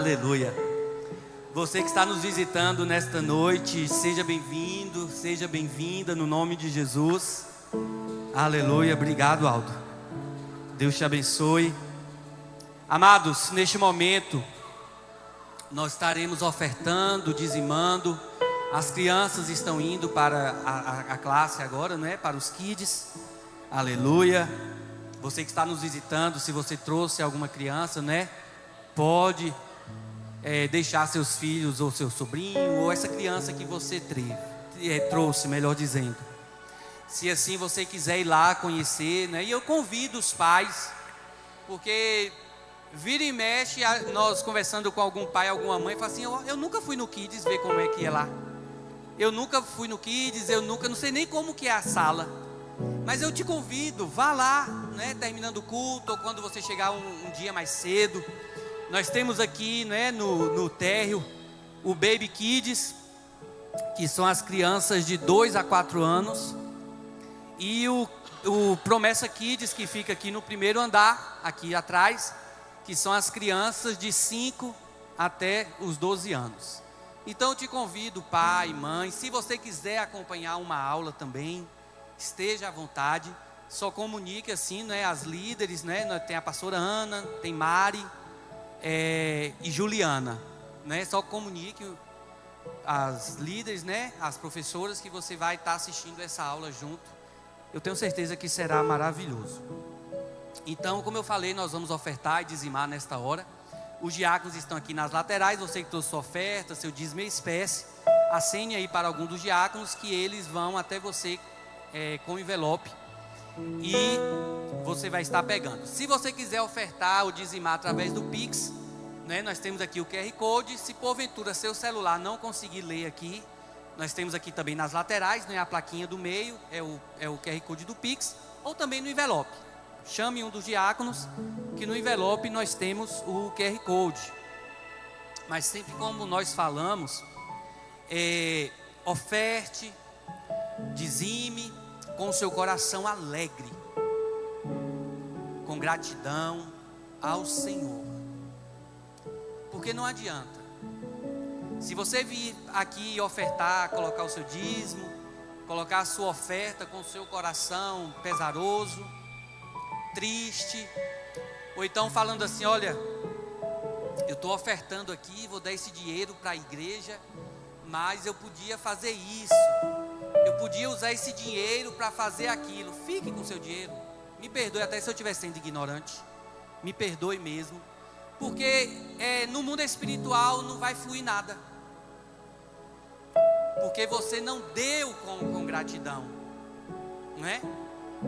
Aleluia. Você que está nos visitando nesta noite, seja bem-vindo, seja bem-vinda no nome de Jesus. Aleluia. Obrigado, Aldo. Deus te abençoe. Amados, neste momento nós estaremos ofertando, dizimando. As crianças estão indo para a classe agora, né? Para os kids. Aleluia. Você que está nos visitando, se você trouxe alguma criança, né? Pode deixar seus filhos ou seu sobrinho ou essa criança que você trouxe, melhor dizendo. Se assim você quiser ir lá conhecer, né? E eu convido os pais, porque vira e mexe, nós conversando com algum pai, alguma mãe, fala assim: eu nunca fui no Kids ver como é que é lá. Eu nunca fui no Kids, não sei nem como que é a sala. Mas eu te convido, vá lá, né? Terminando o culto, ou quando você chegar um dia mais cedo. Nós temos aqui, né, no térreo o Baby Kids, que são as crianças de 2 a 4 anos. E o Promessa Kids, que fica aqui no primeiro andar, aqui atrás, que são as crianças de 5 até os 12 anos. Então eu te convido, pai, mãe, se você quiser acompanhar uma aula também, esteja à vontade. Só comunique assim, né, as líderes, né? Tem a pastora Ana, tem Mari e Juliana, né? Só comunique as líderes, né? As professoras, que você vai estar assistindo essa aula junto. Eu tenho certeza que será maravilhoso. Então, como eu falei, nós vamos ofertar e dizimar nesta hora. Os diáconos estão aqui nas laterais. Você que trouxe sua oferta, seu dízimo e espécie, acene aí para algum dos diáconos, que eles vão até você com envelope. E você vai estar pegando. Se você quiser ofertar ou dizimar através do Pix, né, nós temos aqui o QR Code. Se porventura seu celular não conseguir ler aqui, nós temos aqui também nas laterais, né, a plaquinha do meio é o QR Code do Pix, ou também no envelope. Chame um dos diáconos, que no envelope nós temos o QR Code. Mas sempre como nós falamos, oferte, dizime com o seu coração alegre, com gratidão ao Senhor. Porque não adianta, se você vir aqui ofertar, colocar o seu dízimo, colocar a sua oferta com o seu coração pesaroso, triste, ou então falando assim: olha, eu estou ofertando aqui, vou dar esse dinheiro para a igreja, mas eu podia fazer isso, eu podia usar esse dinheiro para fazer aquilo. Fique com o seu dinheiro. Me perdoe até se eu estiver sendo ignorante. Me perdoe mesmo. Porque no mundo espiritual não vai fluir nada. Porque você não deu com gratidão. Não é?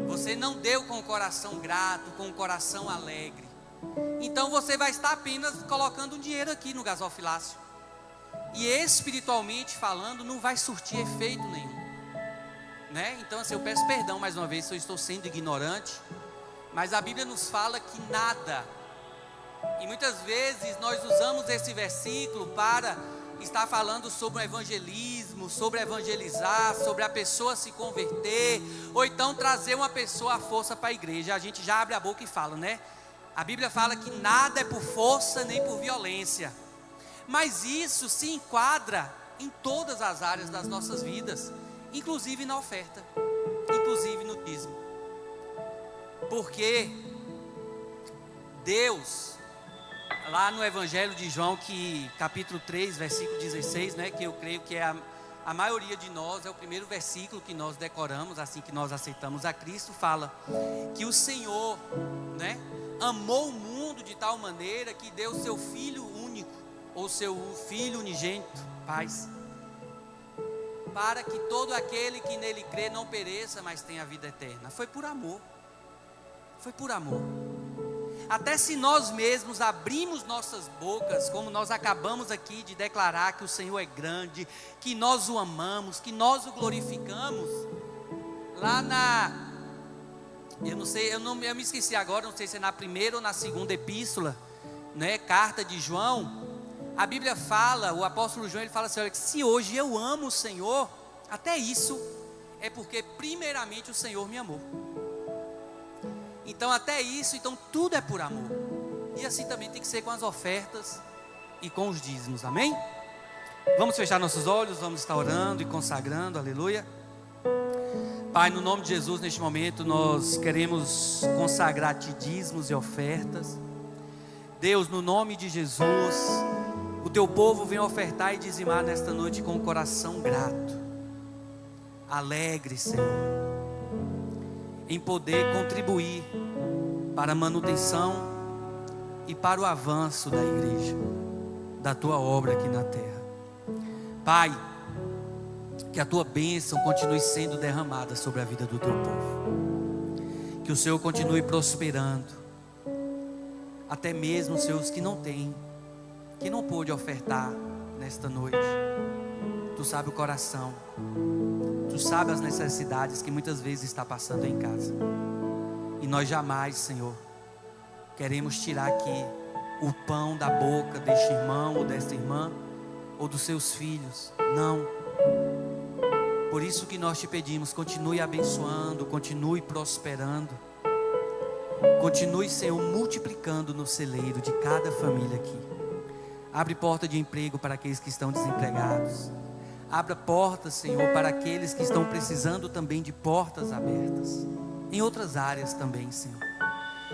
Você não deu com o coração grato, com o coração alegre. Então você vai estar apenas colocando um dinheiro aqui no gasofilácio. E espiritualmente falando, não vai surtir efeito nenhum. Né? Então assim, eu peço perdão mais uma vez se eu estou sendo ignorante, mas a Bíblia nos fala que nada, e muitas vezes nós usamos esse versículo para estar falando sobre o evangelismo, sobre evangelizar, sobre a pessoa se converter, ou então trazer uma pessoa à força para a igreja. A gente já abre a boca e fala, né? A Bíblia fala que nada é por força nem por violência, mas isso se enquadra em todas as áreas das nossas vidas, inclusive na oferta, inclusive no dízimo. Porque Deus, lá no Evangelho de João, que capítulo 3, versículo 16, né, que eu creio que é a maioria de nós, é o primeiro versículo que nós decoramos assim que nós aceitamos a Cristo, fala que o Senhor, né, amou o mundo de tal maneira que deu seu Filho único, ou seu Filho unigênito, paz, para que todo aquele que nele crê não pereça, mas tenha a vida eterna. Foi por amor. Foi por amor. Até se nós mesmos abrimos nossas bocas, como nós acabamos aqui de declarar que o Senhor é grande, que nós o amamos, que nós o glorificamos, lá eu não sei, eu me esqueci agora, não sei se é na primeira ou na segunda epístola, né, carta de João. A Bíblia fala, o apóstolo João, ele fala assim: olha, que se hoje eu amo o Senhor, até isso é porque primeiramente o Senhor me amou. Então até isso, então tudo é por amor. E assim também tem que ser com as ofertas, e com os dízimos, amém? Vamos fechar nossos olhos, vamos estar orando e consagrando, aleluia. Pai, no nome de Jesus, neste momento, nós queremos consagrar-te dízimos e ofertas. Deus, no nome de Jesus, o teu povo vem ofertar e dizimar nesta noite com o coração grato, alegre, Senhor, em poder contribuir para a manutenção e para o avanço da igreja, da tua obra aqui na terra. Pai, que a tua bênção continue sendo derramada sobre a vida do teu povo, que o Senhor continue prosperando, até mesmo os seus que não têm, que não pôde ofertar nesta noite. Tu sabe o coração, tu sabe as necessidades que muitas vezes está passando em casa, e nós jamais, Senhor, queremos tirar aqui o pão da boca deste irmão ou desta irmã, ou dos seus filhos, não. Por isso que nós te pedimos, continue abençoando, continue prosperando, continue, Senhor, multiplicando no celeiro de cada família aqui. Abre porta de emprego para aqueles que estão desempregados. Abra portas, Senhor, para aqueles que estão precisando também de portas abertas, em outras áreas também, Senhor.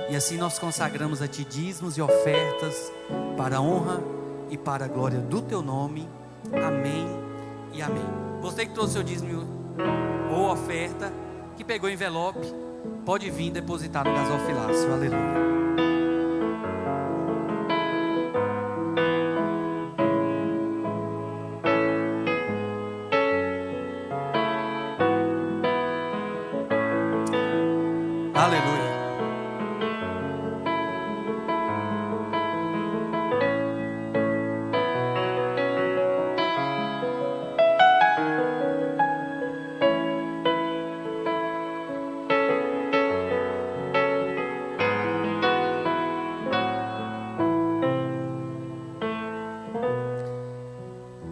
E assim nós consagramos a Ti dízimos e ofertas para a honra e para a glória do Teu nome. Amém e amém. Você que trouxe seu dízimo ou oferta, que pegou o envelope, pode vir depositar no gasofilácio. Aleluia. Aleluia.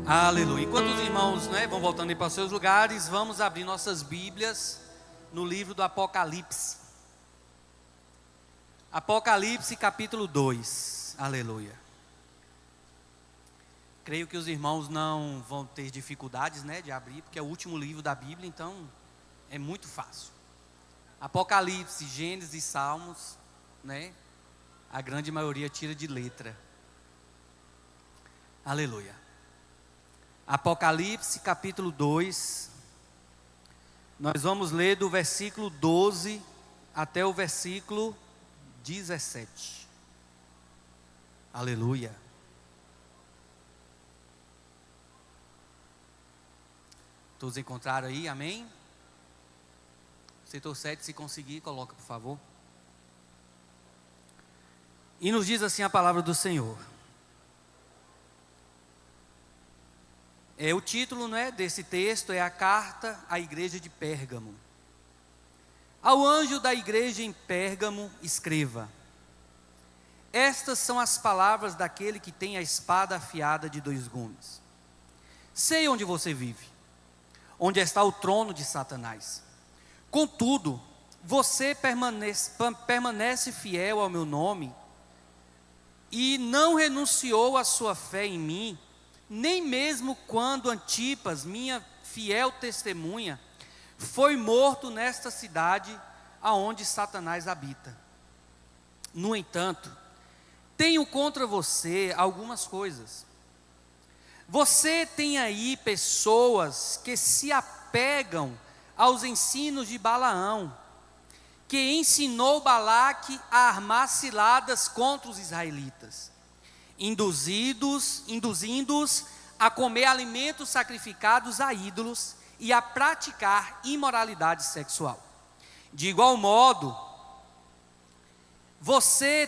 Aleluia. Enquanto os irmãos, vão voltando aí para os seus lugares, vamos abrir nossas Bíblias no livro do Apocalipse. Apocalipse capítulo 2. Aleluia. Creio que os irmãos não vão ter dificuldades, de abrir, porque é o último livro da Bíblia, então é muito fácil. Apocalipse, Gênesis e Salmos, a grande maioria tira de letra. Aleluia. Apocalipse capítulo 2, nós vamos ler do versículo 12 até o versículo 17. Aleluia. Todos encontraram aí, amém? Setor 7, se conseguir, coloca por favor. E nos diz assim a palavra do Senhor. O título desse texto é a carta à igreja de Pérgamo. Ao anjo da igreja em Pérgamo escreva: estas são as palavras daquele que tem a espada afiada de 2 gumes. Sei onde você vive, onde está o trono de Satanás. Contudo, você permanece fiel ao meu nome e não renunciou à sua fé em mim, nem mesmo quando Antipas, minha fiel testemunha, foi morto nesta cidade aonde Satanás habita. No entanto, tenho contra você algumas coisas. Você tem aí pessoas que se apegam aos ensinos de Balaão, que ensinou Balaque a armar ciladas contra os israelitas, induzindo-os a comer alimentos sacrificados a ídolos e a praticar imoralidade sexual. De igual modo, você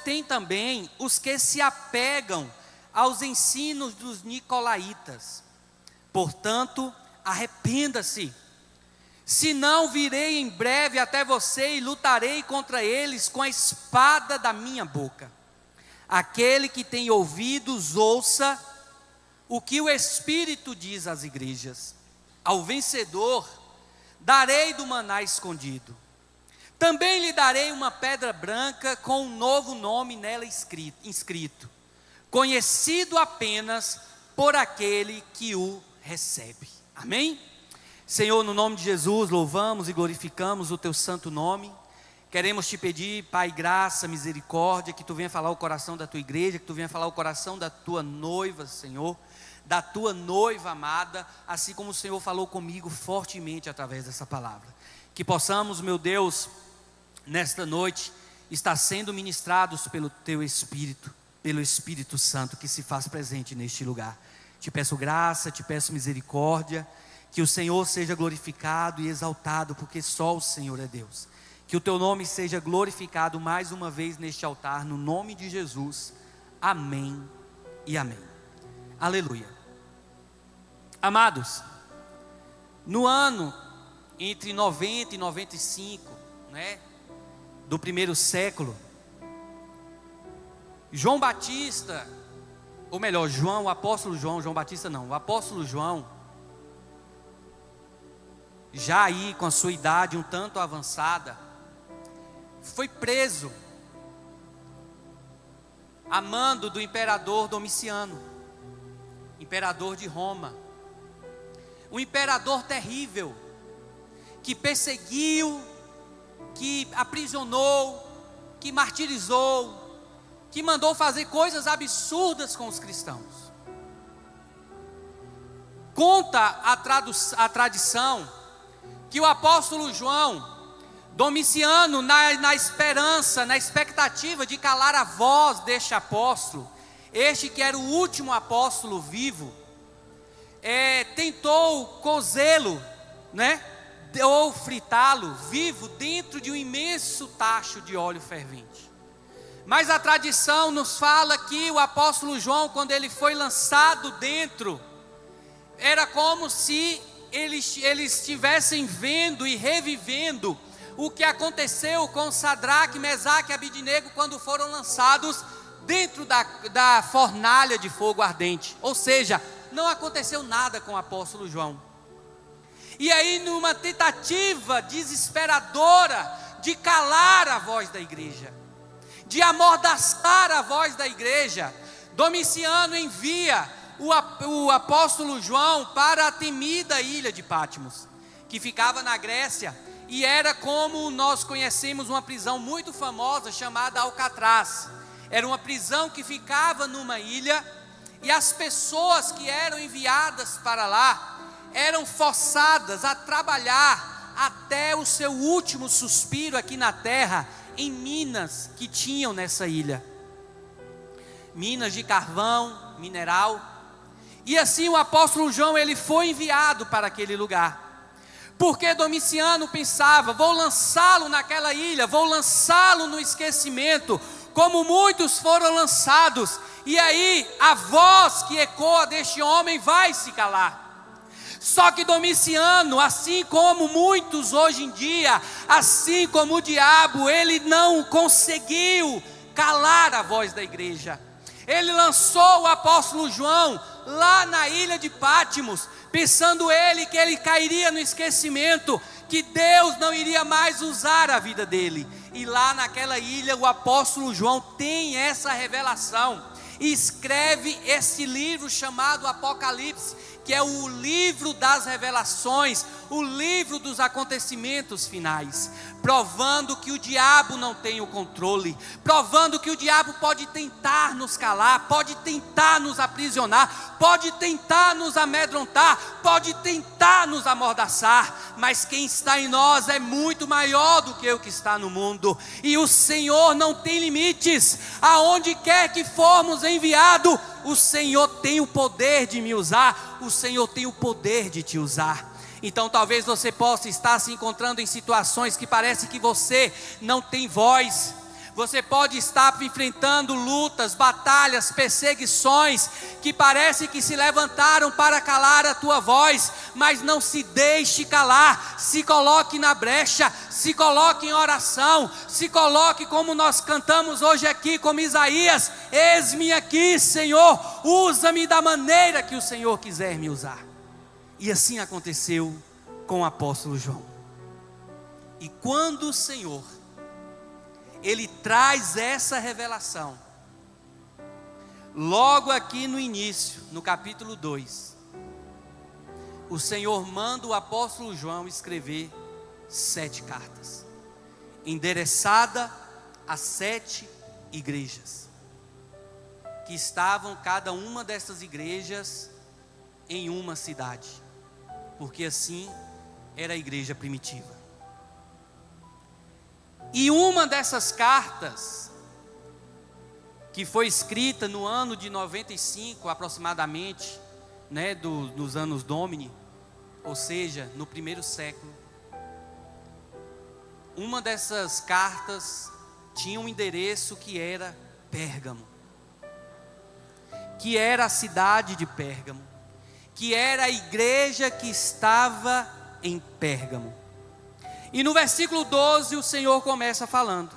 tem também os que se apegam aos ensinos dos nicolaítas. Portanto, arrependa-se, senão virei em breve até você e lutarei contra eles com a espada da minha boca. Aquele que tem ouvidos, ouça o que o Espírito diz às igrejas. Ao vencedor, darei do maná escondido. Também lhe darei uma pedra branca com um novo nome nela inscrito. conhecido apenas por aquele que o recebe. Amém? Senhor, no nome de Jesus, louvamos e glorificamos o teu santo nome. Queremos te pedir, Pai, graça, misericórdia, que tu venha falar o coração da tua igreja, que tu venha falar o coração da tua noiva, Senhor, da tua noiva amada, assim como o Senhor falou comigo fortemente através dessa palavra. Que possamos, meu Deus, nesta noite, estar sendo ministrados pelo teu Espírito, pelo Espírito Santo que se faz presente neste lugar. Te peço graça, te peço misericórdia, que o Senhor seja glorificado e exaltado, porque só o Senhor é Deus. Que o teu nome seja glorificado mais uma vez neste altar, no nome de Jesus. Amém e amém. Aleluia. Amados, no ano entre 90 e 95, do primeiro século, João Batista, ou melhor, João, o apóstolo João, João Batista não, o apóstolo João, já aí com a sua idade um tanto avançada, foi preso a mando do imperador Domiciano, imperador de Roma, um imperador terrível, que perseguiu, que aprisionou, que martirizou, que mandou fazer coisas absurdas com os cristãos. Conta a tradição que o apóstolo João, Domiciano, na esperança, na expectativa de calar a voz deste apóstolo, este que era o último apóstolo vivo, tentou cozê-lo, ou fritá-lo vivo dentro de um imenso tacho de óleo fervente. Mas a tradição nos fala que o apóstolo João, quando ele foi lançado dentro, era como se eles estivessem vendo e revivendo o que aconteceu com Sadraque, Mesaque e Abidnego quando foram lançados dentro da fornalha de fogo ardente. Ou seja, não aconteceu nada com o apóstolo João. E aí, numa tentativa desesperadora de calar a voz da igreja, de amordaçar a voz da igreja, Domiciano envia o apóstolo João para a temida ilha de Patmos, que ficava na Grécia, e era, como nós conhecemos, uma prisão muito famosa chamada Alcatraz. Era uma prisão que ficava numa ilha, e as pessoas que eram enviadas para lá eram forçadas a trabalhar até o seu último suspiro aqui na terra, em minas que tinham nessa ilha, minas de carvão, mineral. E assim o apóstolo João, ele foi enviado para aquele lugar, porque Domiciano pensava: vou lançá-lo naquela ilha, vou lançá-lo no esquecimento, como muitos foram lançados, e aí a voz que ecoa deste homem vai se calar. Só que Domiciano, assim como muitos hoje em dia, assim como o diabo, ele não conseguiu calar a voz da igreja. Ele lançou o apóstolo João lá na ilha de Patmos, pensando que ele cairia no esquecimento, que Deus não iria mais usar a vida dele. E lá naquela ilha o apóstolo João tem essa revelação e escreve esse livro chamado Apocalipse, que é o livro das revelações, o livro dos acontecimentos finais, provando que o diabo não tem o controle, provando que o diabo pode tentar nos calar, pode tentar nos aprisionar, pode tentar nos amedrontar, pode tentar nos amordaçar, mas quem está em nós é muito maior do que o que está no mundo, e o Senhor não tem limites. Aonde quer que formos enviados, o Senhor tem o poder de me usar, o Senhor tem o poder de te usar. Então talvez você possa estar se encontrando em situações que parece que você não tem voz. Você pode estar enfrentando lutas, batalhas, perseguições que parece que se levantaram para calar a tua voz, mas não se deixe calar. Se coloque na brecha, se coloque em oração, se coloque como nós cantamos hoje aqui, como Isaías: eis-me aqui, Senhor, usa-me da maneira que o Senhor quiser me usar. E assim aconteceu com o apóstolo João. E quando o Senhor, Ele traz essa revelação, logo aqui no início, no capítulo 2, o Senhor manda o apóstolo João escrever 7 cartas, endereçada a 7 igrejas, que estavam cada uma dessas igrejas em uma cidade, porque assim era a igreja primitiva. E uma dessas cartas, que foi escrita no ano de 95 aproximadamente, dos anos Domini, ou seja, no primeiro século, uma dessas cartas tinha um endereço que era Pérgamo, que era a cidade de Pérgamo, que era a igreja que estava em Pérgamo. E no versículo 12 o Senhor começa falando: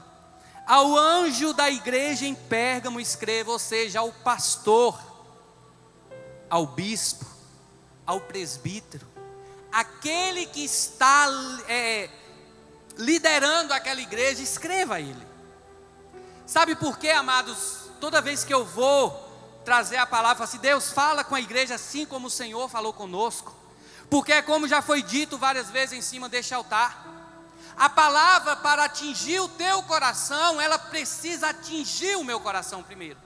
ao anjo da igreja em Pérgamo escreva, ou seja, ao pastor, ao bispo, ao presbítero, aquele que está liderando aquela igreja, escreva a ele. Sabe por quê, amados? Toda vez que eu vou trazer a palavra, assim, Deus fala com a igreja assim como o Senhor falou conosco, porque é como já foi dito várias vezes em cima deste altar, a palavra, para atingir o teu coração, ela precisa atingir o meu coração primeiro.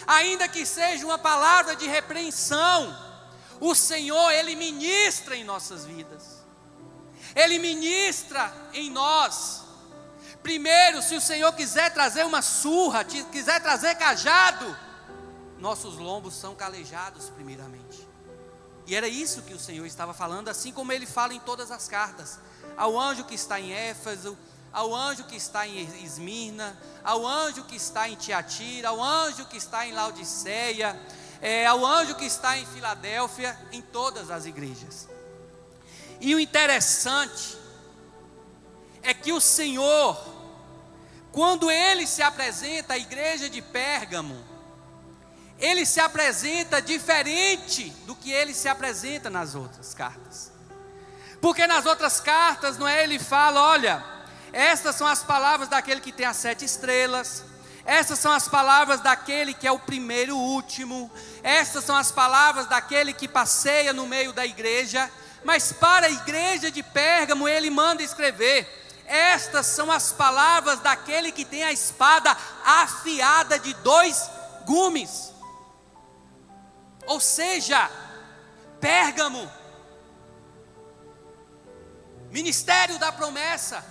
Ainda que seja uma palavra de repreensão, o Senhor, Ele ministra em nossas vidas, Ele ministra em nós. Primeiro, se o Senhor quiser trazer uma surra, quiser trazer cajado, nossos lombos são calejados primeiramente. E era isso que o Senhor estava falando, assim como Ele fala em todas as cartas, ao anjo que está em Éfeso, ao anjo que está em Esmirna, ao anjo que está em Tiatira, ao anjo que está em Laodiceia, ao anjo que está em Filadélfia, em todas as igrejas. E o interessante é que o Senhor, quando Ele se apresenta à igreja de Pérgamo, Ele se apresenta diferente do que Ele se apresenta nas outras cartas. Porque nas outras cartas, não é, Ele fala, olha, estas são as palavras daquele que tem as 7 estrelas, essas são as palavras daquele que é o primeiro e o último, estas são as palavras daquele que passeia no meio da igreja. Mas para a igreja de Pérgamo Ele manda escrever: estas são as palavras daquele que tem a espada afiada de 2 gumes. Ou seja, Pérgamo, ministério da promessa,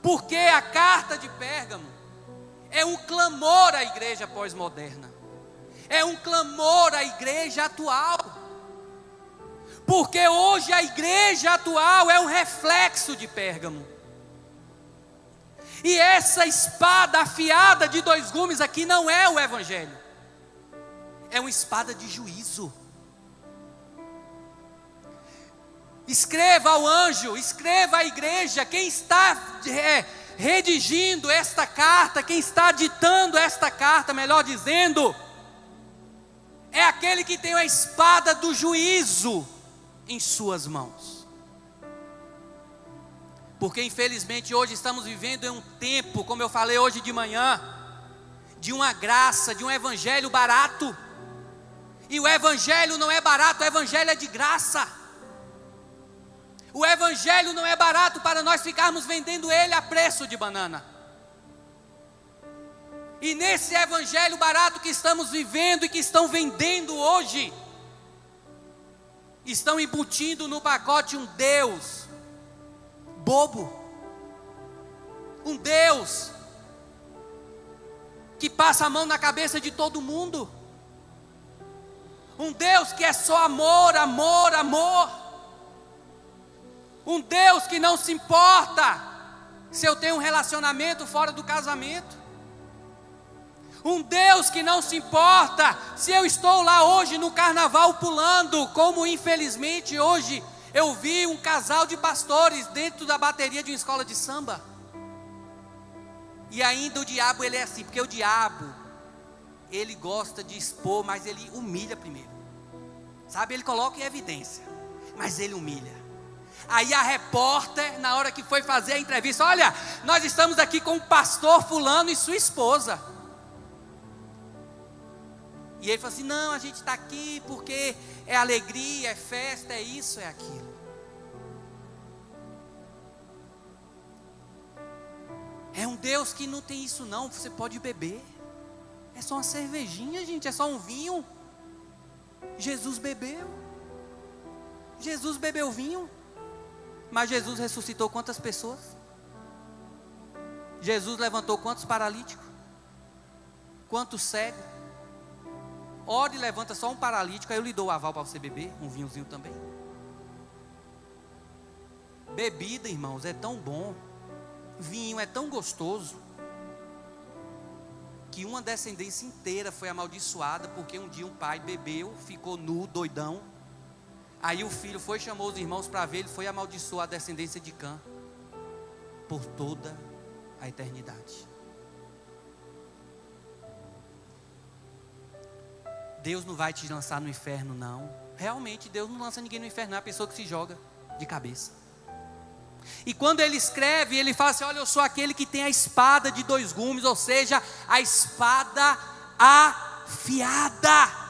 porque a carta de Pérgamo é um clamor à igreja pós-moderna, é um clamor à igreja atual, porque hoje a igreja atual é um reflexo de Pérgamo. E essa espada afiada de 2 gumes aqui não é o evangelho, é uma espada de juízo. Escreva ao anjo, escreva à igreja. Quem está redigindo esta carta, quem está ditando esta carta, melhor dizendo, é aquele que tem a espada do juízo em suas mãos. Porque infelizmente hoje estamos vivendo em um tempo, como eu falei hoje de manhã, de uma graça, de um evangelho barato. E o evangelho não é barato, o evangelho é de graça. O evangelho não é barato para nós ficarmos vendendo ele a preço de banana. E nesse evangelho barato que estamos vivendo e que estão vendendo hoje, estão embutindo no pacote um Deus bobo, um Deus que passa a mão na cabeça de todo mundo, um Deus que é só amor, amor, amor, um Deus que não se importa se eu tenho um relacionamento fora do casamento, um Deus que não se importa se eu estou lá hoje no carnaval pulando, como infelizmente hoje eu vi um casal de pastores dentro da bateria de uma escola de samba. E ainda o diabo, ele é assim, porque o diabo, ele gosta de expor, mas ele humilha primeiro, sabe, ele coloca em evidência, mas ele humilha. Aí a repórter, na hora que foi fazer a entrevista, olha, nós estamos aqui com o pastor fulano e sua esposa. E ele falou assim: não, a gente está aqui porque é alegria, é festa, é isso, é aquilo. É um Deus que não tem isso não, você pode beber. É só uma cervejinha, gente, é só um vinho. Jesus bebeu. Jesus bebeu vinho. Mas Jesus ressuscitou quantas pessoas? Jesus levantou quantos paralíticos? Quantos cegos? Ora e levanta só um paralítico, aí eu lhe dou o aval para você beber, um vinhozinho também. Bebida, irmãos, é tão bom. Vinho é tão gostoso que uma descendência inteira foi amaldiçoada porque um dia um pai bebeu, ficou nu, doidão. Aí o filho foi, chamou os irmãos para ver, ele foi amaldiçoar a descendência de Cã por toda a eternidade. Deus não vai te lançar no inferno, não. Realmente Deus não lança ninguém no inferno, é a pessoa que se joga de cabeça. E quando ele escreve, ele fala assim: olha, eu sou aquele que tem a espada de dois gumes, ou seja, a espada afiada.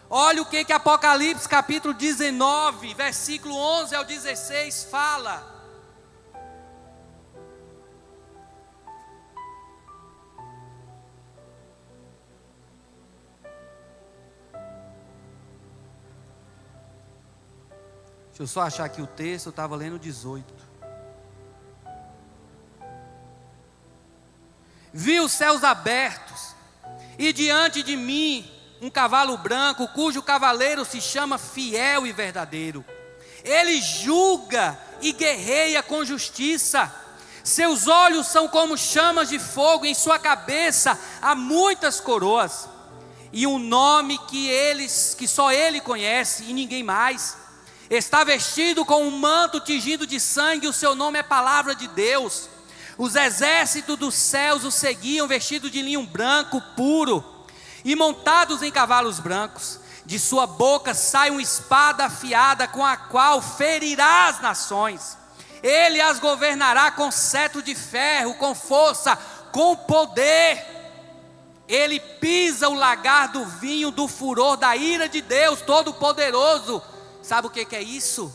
Olha o que Apocalipse capítulo 19, versículo 11 ao 16 fala. Deixa eu só achar aqui o texto, eu estava lendo 18. Vi os céus abertos, e diante de mim um cavalo branco, cujo cavaleiro se chama Fiel e Verdadeiro. Ele julga e guerreia com justiça. Seus olhos são como chamas de fogo, em sua cabeça há muitas coroas. E um nome que só ele conhece e ninguém mais. Está vestido com um manto tingido de sangue, o seu nome é Palavra de Deus. Os exércitos dos céus o seguiam, vestidos de linho branco puro, e montados em cavalos brancos. De sua boca sai uma espada afiada, com a qual ferirá as nações. Ele as governará com cetro de ferro, com força, com poder. Ele pisa o lagar do vinho do furor da ira de Deus Todo-Poderoso. Sabe o que é isso?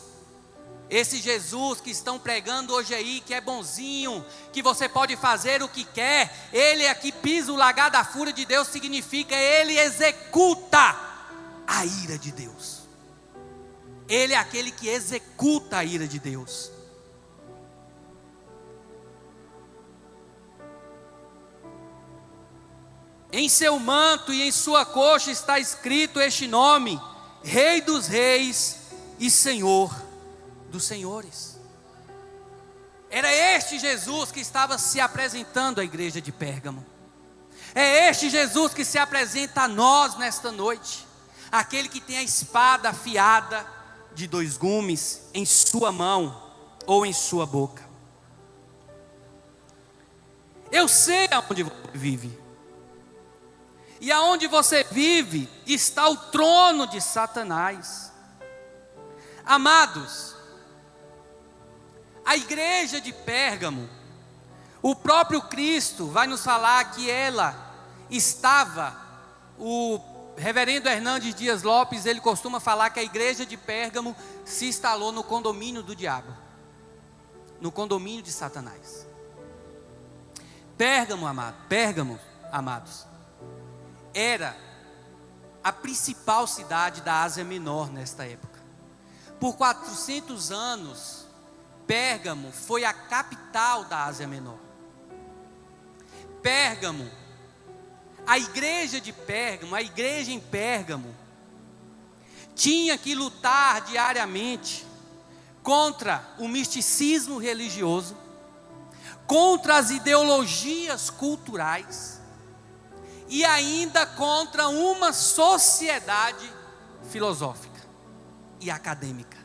Esse Jesus que estão pregando hoje aí, que é bonzinho, que você pode fazer o que quer, ele aqui pisa o lagar da fúria de Deus, significa ele executa a ira de Deus. Ele é aquele que executa a ira de Deus. Em seu manto e em sua coxa está escrito este nome: Rei dos Reis e Senhor dos Senhores. Era este Jesus que estava se apresentando à igreja de Pérgamo. É este Jesus que se apresenta a nós nesta noite. Aquele que tem a espada afiada de dois gumes em sua mão ou em sua boca. Eu sei aonde você vive. E aonde você vive está o trono de Satanás. Amados, a igreja de Pérgamo, o próprio Cristo vai nos falar que ela estava, o reverendo Hernandes Dias Lopes, ele costuma falar que a igreja de Pérgamo se instalou no condomínio do diabo, no condomínio de Satanás. Pérgamo, amados, era a principal cidade da Ásia Menor nesta época. Por 400 anos, Pérgamo foi a capital da Ásia Menor. Pérgamo, a igreja de Pérgamo, a igreja em Pérgamo, tinha que lutar diariamente contra o misticismo religioso, contra as ideologias culturais e ainda contra uma sociedade filosófica e acadêmica.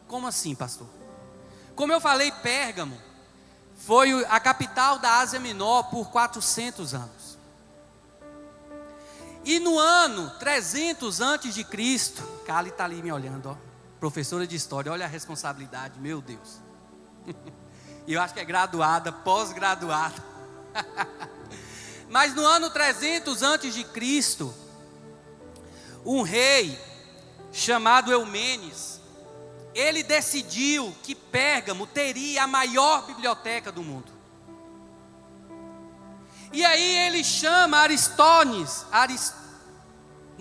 Como assim, pastor? Como eu falei, Pérgamo foi a capital da Ásia Menor por 400 anos. E no ano 300 antes de Cristo, Kali está ali me olhando, ó, professora de história, olha a responsabilidade, meu Deus. E eu acho que é graduada, pós-graduada. Mas no ano 300 antes de Cristo, um rei chamado Eumenes, ele decidiu que Pérgamo teria a maior biblioteca do mundo. E aí ele chama Aristóteles,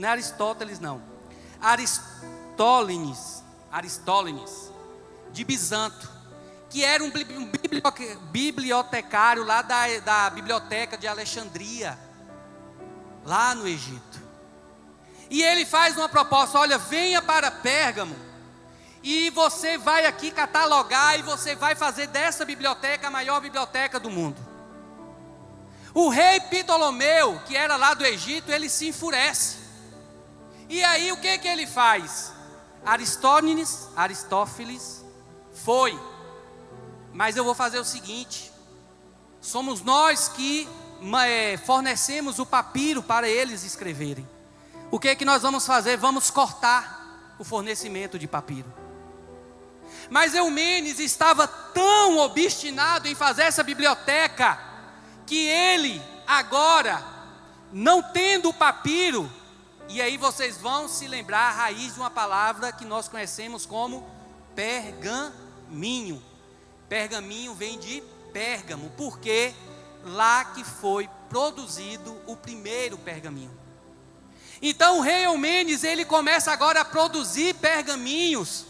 Aristóteles de Bizanto, que era um bibliotecário lá da biblioteca de Alexandria, lá no Egito. E ele faz uma proposta: olha, venha para Pérgamo, e você vai aqui catalogar, e você vai fazer dessa biblioteca a maior biblioteca do mundo. O rei Ptolomeu, que era lá do Egito, ele se enfurece. E aí o que ele faz? Aristóteles foi, mas eu vou fazer o seguinte: somos nós que fornecemos o papiro para eles escreverem. O que nós vamos fazer? Vamos cortar o fornecimento de papiro. Mas Eumenes estava tão obstinado em fazer essa biblioteca, que ele agora, não tendo o papiro, e aí vocês vão se lembrar a raiz de uma palavra que nós conhecemos como pergaminho. Pergaminho vem de Pérgamo, porque lá que foi produzido o primeiro pergaminho. Então o rei Eumenes, ele começa agora a produzir pergaminhos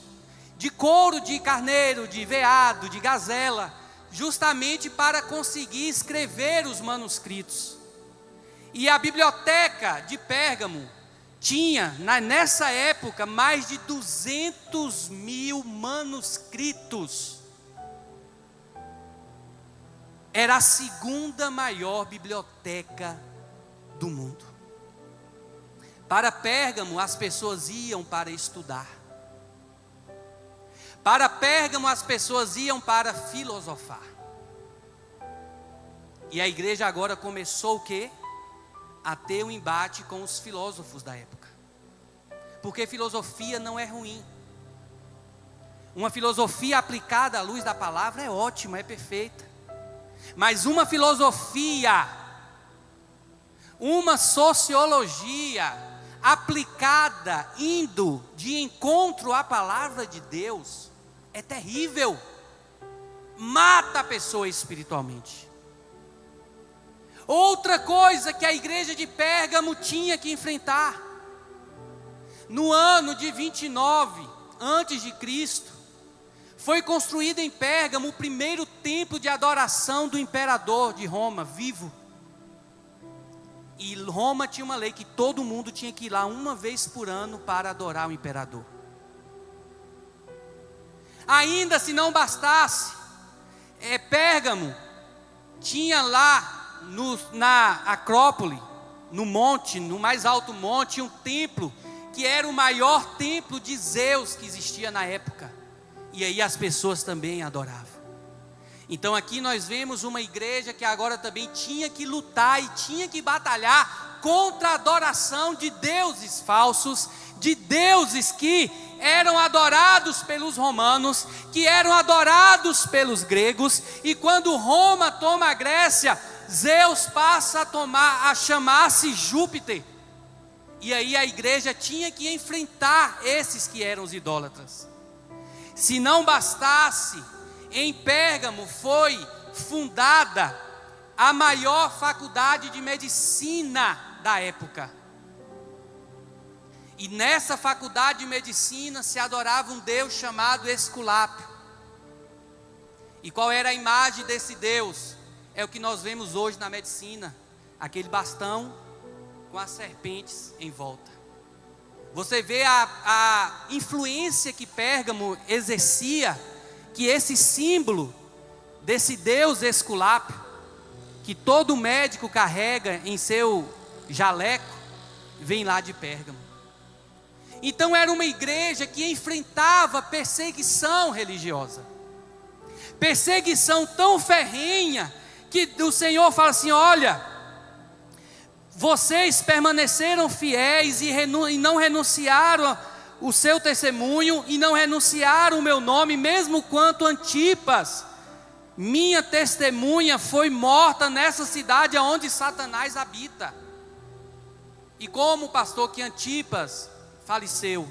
de couro de carneiro, de veado, de gazela, justamente para conseguir escrever os manuscritos. E a biblioteca de Pérgamo tinha, nessa época, mais de 200.000 manuscritos. Era a segunda maior biblioteca do mundo. Para Pérgamo, as pessoas iam para estudar. Para Pérgamo, as pessoas iam para filosofar. E a igreja agora começou o quê? A ter um embate com os filósofos da época. Porque filosofia não é ruim. Uma filosofia aplicada à luz da palavra é ótima, é perfeita. Mas uma filosofia, uma sociologia aplicada, indo de encontro à palavra de Deus, é terrível. Mata a pessoa espiritualmente. Outra coisa que a igreja de Pérgamo tinha que enfrentar: no ano de 29 antes de Cristo, foi construído em Pérgamo o primeiro templo de adoração do imperador de Roma, vivo. E Roma tinha uma lei que todo mundo tinha que ir lá uma vez por ano para adorar o imperador. Ainda se não bastasse, Pérgamo tinha lá na Acrópole, no monte, no mais alto monte, um templo que era o maior templo de Zeus que existia na época. E aí as pessoas também adoravam. Então aqui nós vemos uma igreja que agora também tinha que lutar e tinha que batalhar contra a adoração de deuses falsos, de deuses que eram adorados pelos romanos, que eram adorados pelos gregos. E quando Roma toma a Grécia, Zeus passa a chamar-se Júpiter. E aí a igreja tinha que enfrentar esses que eram os idólatras. Se não bastasse, em Pérgamo foi fundada a maior faculdade de medicina da época. E nessa faculdade de medicina se adorava um deus chamado Esculápio. E qual era a imagem desse deus? É o que nós vemos hoje na medicina: aquele bastão com as serpentes em volta. Você vê a influência que Pérgamo exercia, que esse símbolo desse deus Esculápio, que todo médico carrega em seu jaleco, vem lá de Pérgamo. Então era uma igreja que enfrentava perseguição religiosa, perseguição tão ferrenha, que o Senhor fala assim: olha, vocês permaneceram fiéis e não renunciaram o seu testemunho, e não renunciaram o meu nome, mesmo quanto Antipas, minha testemunha, foi morta nessa cidade onde Satanás habita. E como, pastor, que Antipas faleceu,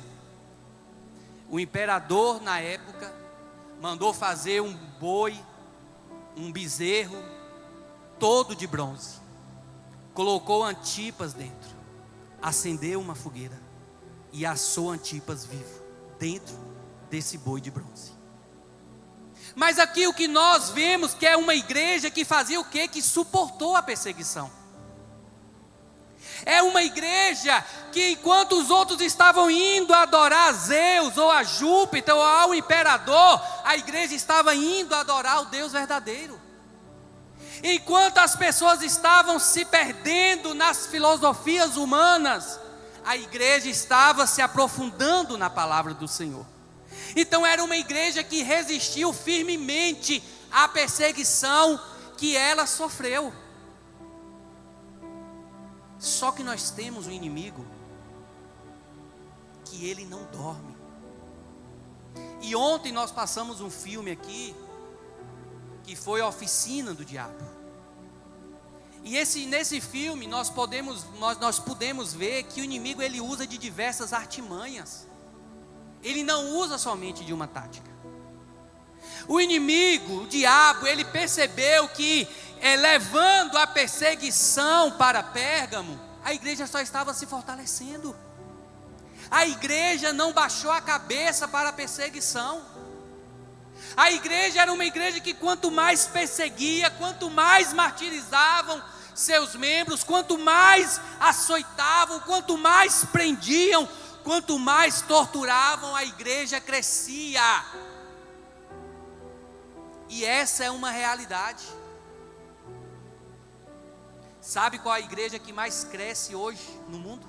o imperador na época mandou fazer um boi, um bezerro, todo de bronze. Colocou Antipas dentro, acendeu uma fogueira e assou Antipas vivo, dentro desse boi de bronze. Mas aqui o que nós vemos que é uma igreja que fazia o quê? Que suportou a perseguição. É uma igreja que enquanto os outros estavam indo adorar a Zeus ou a Júpiter ou ao imperador, a igreja estava indo adorar o Deus verdadeiro. Enquanto as pessoas estavam se perdendo nas filosofias humanas, a igreja estava se aprofundando na palavra do Senhor. Então era uma igreja que resistiu firmemente à perseguição que ela sofreu. Só que nós temos um inimigo que ele não dorme. E ontem nós passamos um filme aqui que foi a Oficina do Diabo. E nesse filme nós pudemos ver que o inimigo ele usa de diversas artimanhas. Ele não usa somente de uma tática. O inimigo, o diabo, ele percebeu que levando a perseguição para Pérgamo, a igreja só estava se fortalecendo. A igreja não baixou a cabeça para a perseguição. A igreja era uma igreja que quanto mais perseguia, quanto mais martirizavam seus membros, quanto mais açoitavam, quanto mais prendiam, quanto mais torturavam, a igreja crescia. E essa é uma realidade. Sabe qual é a igreja que mais cresce hoje no mundo?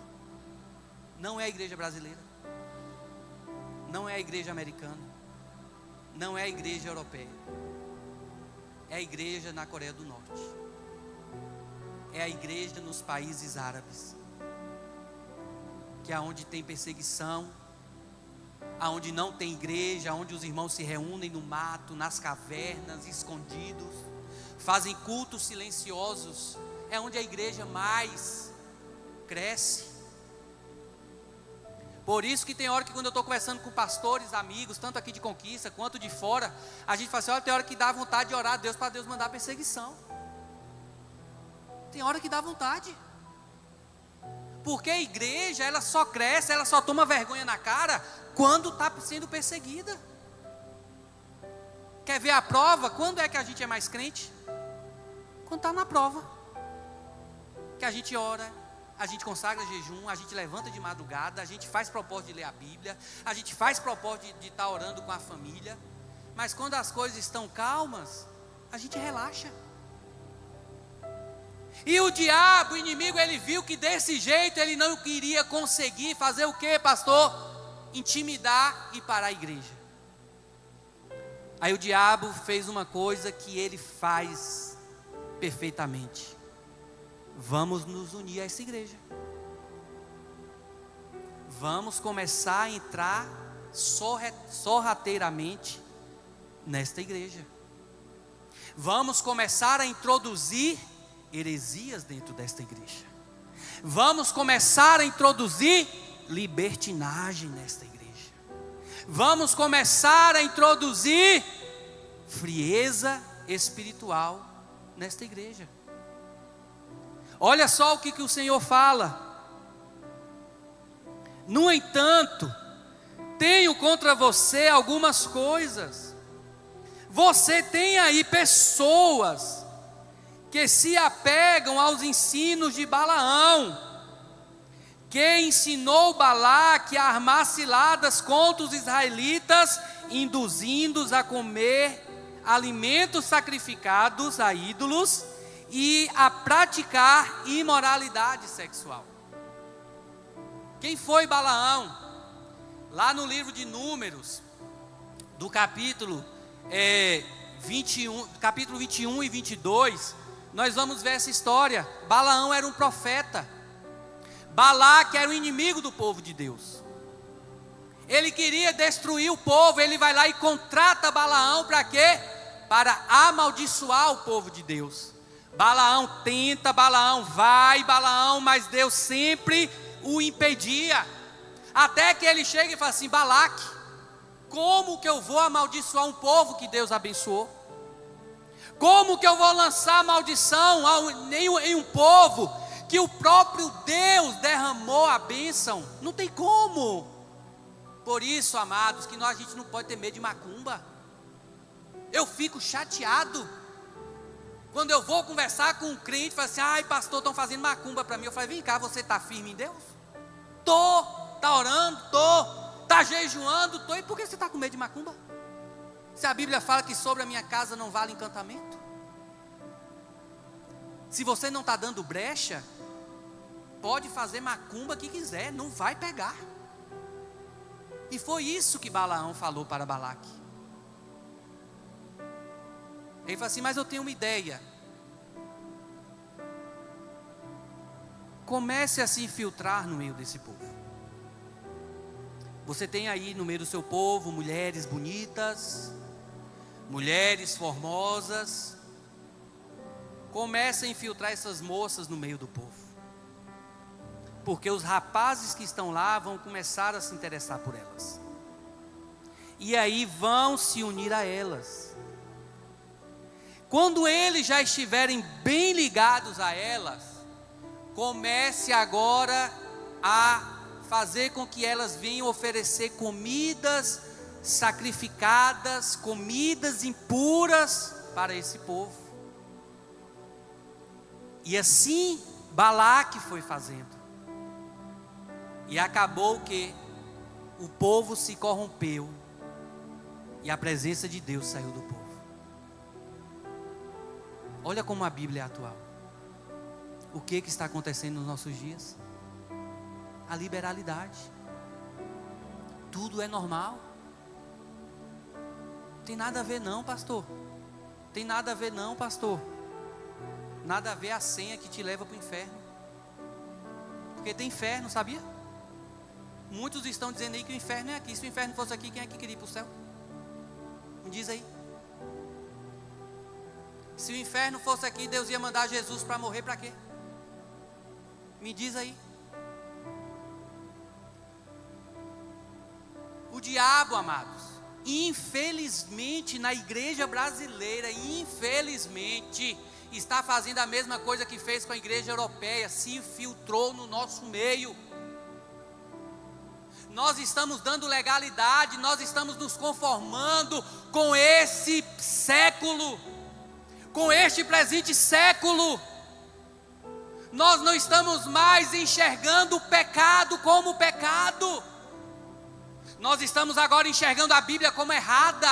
Não é a igreja brasileira, não é a igreja americana, não é a igreja europeia, é a igreja na Coreia do Norte, é a igreja nos países árabes, que é onde tem perseguição, aonde não tem igreja, onde os irmãos se reúnem no mato, nas cavernas, escondidos, fazem cultos silenciosos. É onde a igreja mais cresce. Por isso que tem hora que quando eu estou conversando com pastores, amigos, tanto aqui de Conquista quanto de fora, a gente fala assim, olha, tem hora que dá vontade de orar a Deus para Deus mandar perseguição. Tem hora que dá vontade. Porque a igreja, ela só cresce, ela só toma vergonha na cara quando está sendo perseguida. Quer ver a prova? Quando é que a gente é mais crente? Quando está na prova. Que a gente ora, a gente consagra jejum, a gente levanta de madrugada, a gente faz propósito de ler a Bíblia, a gente faz propósito de estar orando com a família, mas quando as coisas estão calmas, a gente relaxa. E o diabo, o inimigo, ele viu que desse jeito ele não queria conseguir fazer o que, pastor? Intimidar e parar a igreja. Aí o diabo fez uma coisa que ele faz perfeitamente. Vamos nos unir a essa igreja. Vamos começar a entrar sorrateiramente nesta igreja. Vamos começar a introduzir heresias dentro desta igreja. Vamos começar a introduzir libertinagem nesta igreja. Vamos começar a introduzir frieza espiritual nesta igreja. Olha só o que o Senhor fala. No entanto, tenho contra você algumas coisas. Você tem aí pessoas que se apegam aos ensinos de Balaão, que ensinou Balaque a armar ciladas contra os israelitas, induzindo-os a comer alimentos sacrificados a ídolos e a praticar imoralidade sexual. Quem foi Balaão? Lá no livro de Números, do capítulo 21 e 22, nós vamos ver essa história. Balaão era um profeta. Balaque era o inimigo do povo de Deus. Ele queria destruir o povo. Ele vai lá e contrata Balaão para quê? Para amaldiçoar o povo de Deus. Balaão tenta, Balaão vai, Balaão, mas Deus sempre o impedia. Até que ele chega e fala assim: Balaque, como que eu vou amaldiçoar um povo que Deus abençoou? Como que eu vou lançar maldição em um povo que o próprio Deus derramou a bênção? Não tem como. Por isso, amados, que a gente não pode ter medo de macumba. Eu fico chateado quando eu vou conversar com um crente, fala assim: ai pastor, estão fazendo macumba para mim. Eu falei: vem cá, você está firme em Deus? Está orando, está jejuando, e por que você está com medo de macumba? Se a Bíblia fala que sobre a minha casa não vale encantamento. Se você não está dando brecha, pode fazer macumba que quiser, não vai pegar. E foi isso que Balaão falou para Balaque. Ele falou assim: mas eu tenho uma ideia. Comece a se infiltrar no meio desse povo. Você tem aí no meio do seu povo mulheres bonitas, mulheres formosas. Comece a infiltrar essas moças no meio do povo, porque os rapazes que estão lá vão começar a se interessar por elas, e aí vão se unir a elas. Quando eles já estiverem bem ligados a elas, comece agora a fazer com que elas venham oferecer comidas sacrificadas, comidas impuras para esse povo. E assim Balaque foi fazendo. E acabou que o povo se corrompeu e a presença de Deus saiu do povo. Olha como a Bíblia é atual. O que está acontecendo nos nossos dias? A liberalidade. Tudo é normal. Tem nada a ver não, pastor. Tem nada a ver não, pastor. Nada a ver a senha que te leva para o inferno. Porque tem inferno, sabia? Muitos estão dizendo aí que o inferno é aqui. Se o inferno fosse aqui, quem é que queria ir para o céu? Me diz aí. Se o inferno fosse aqui, Deus ia mandar Jesus para morrer para quê? Me diz aí. O diabo, amados, infelizmente na igreja brasileira, infelizmente, está fazendo a mesma coisa que fez com a igreja europeia, se infiltrou no nosso meio. Nós estamos dando legalidade, nós estamos nos conformando com esse século, com este presente século. Nós não estamos mais enxergando o pecado como pecado. Nós estamos agora enxergando a Bíblia como errada.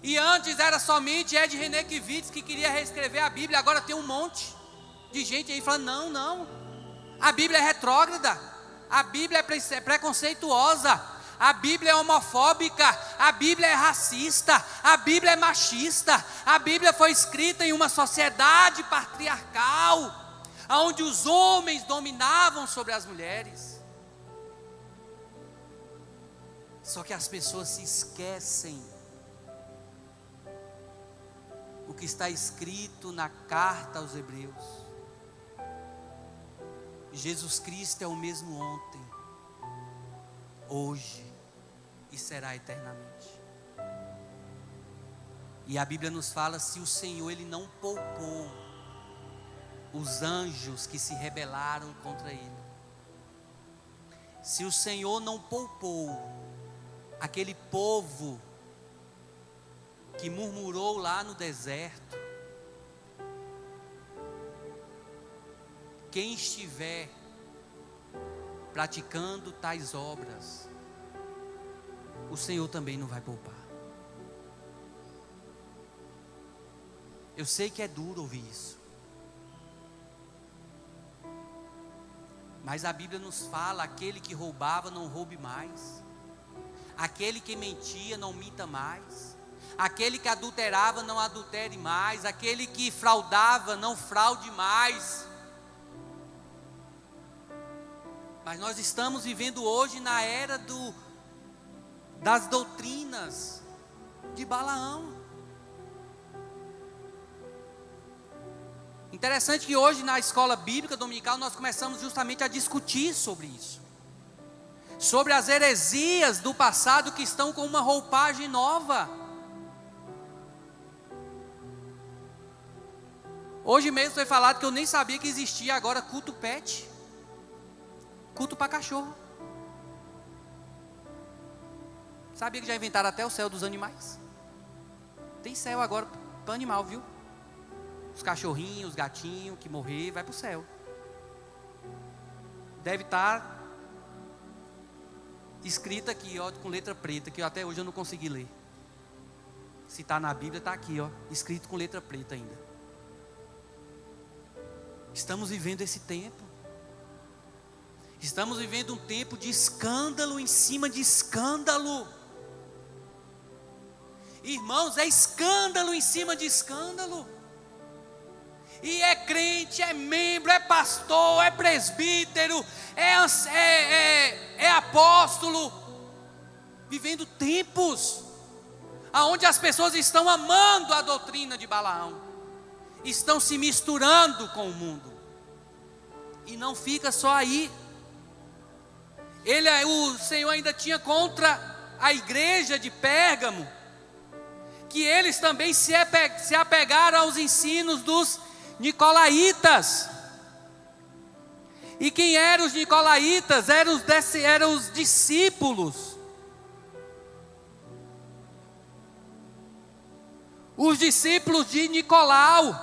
E antes era somente Ed Renekiewicz que queria reescrever a Bíblia. Agora tem um monte de gente aí falando: não, não, a Bíblia é retrógrada, a Bíblia é preconceituosa, a Bíblia é homofóbica, a Bíblia é racista, a Bíblia é machista. A Bíblia foi escrita em uma sociedade patriarcal, onde os homens dominavam sobre as mulheres. Só que as pessoas se esquecem o que está escrito na carta aos Hebreus. Jesus Cristo é o mesmo ontem, hoje e será eternamente. E a Bíblia nos fala: se o Senhor Ele não poupou os anjos que se rebelaram contra Ele, se o Senhor não poupou aquele povo que murmurou lá no deserto, quem estiver praticando tais obras, o Senhor também não vai poupar. Eu sei que é duro ouvir isso, mas a Bíblia nos fala: aquele que roubava não roube mais, aquele que mentia não minta mais, aquele que adulterava não adultere mais, aquele que fraudava não fraude mais. Mas nós estamos vivendo hoje na era das doutrinas de Balaão. Interessante que hoje na escola bíblica dominical nós começamos justamente a discutir sobre isso. Sobre as heresias do passado que estão com uma roupagem nova. Hoje mesmo foi falado que eu nem sabia que existia agora culto pet. Culto para cachorro. Sabia que já inventaram até o céu dos animais? Tem céu agora para animal, viu? Os cachorrinhos, os gatinhos que morrer, vai para o céu. Deve estar escrito aqui, ó, com letra preta, que até hoje eu não consegui ler. Se está na Bíblia, está aqui, ó, escrito com letra preta ainda. Estamos vivendo esse tempo. Estamos vivendo um tempo de escândalo em cima de escândalo. Irmãos, é escândalo em cima de escândalo. E é crente, é membro, é pastor, é presbítero, é apóstolo, vivendo tempos onde as pessoas estão amando a doutrina de Balaão, estão se misturando com o mundo, e não fica só aí. O Senhor ainda tinha contra a igreja de Pérgamo, que eles também se apegaram aos ensinos dos Nicolaítas. E quem eram os Nicolaítas? Eram os discípulos. Os discípulos de Nicolau.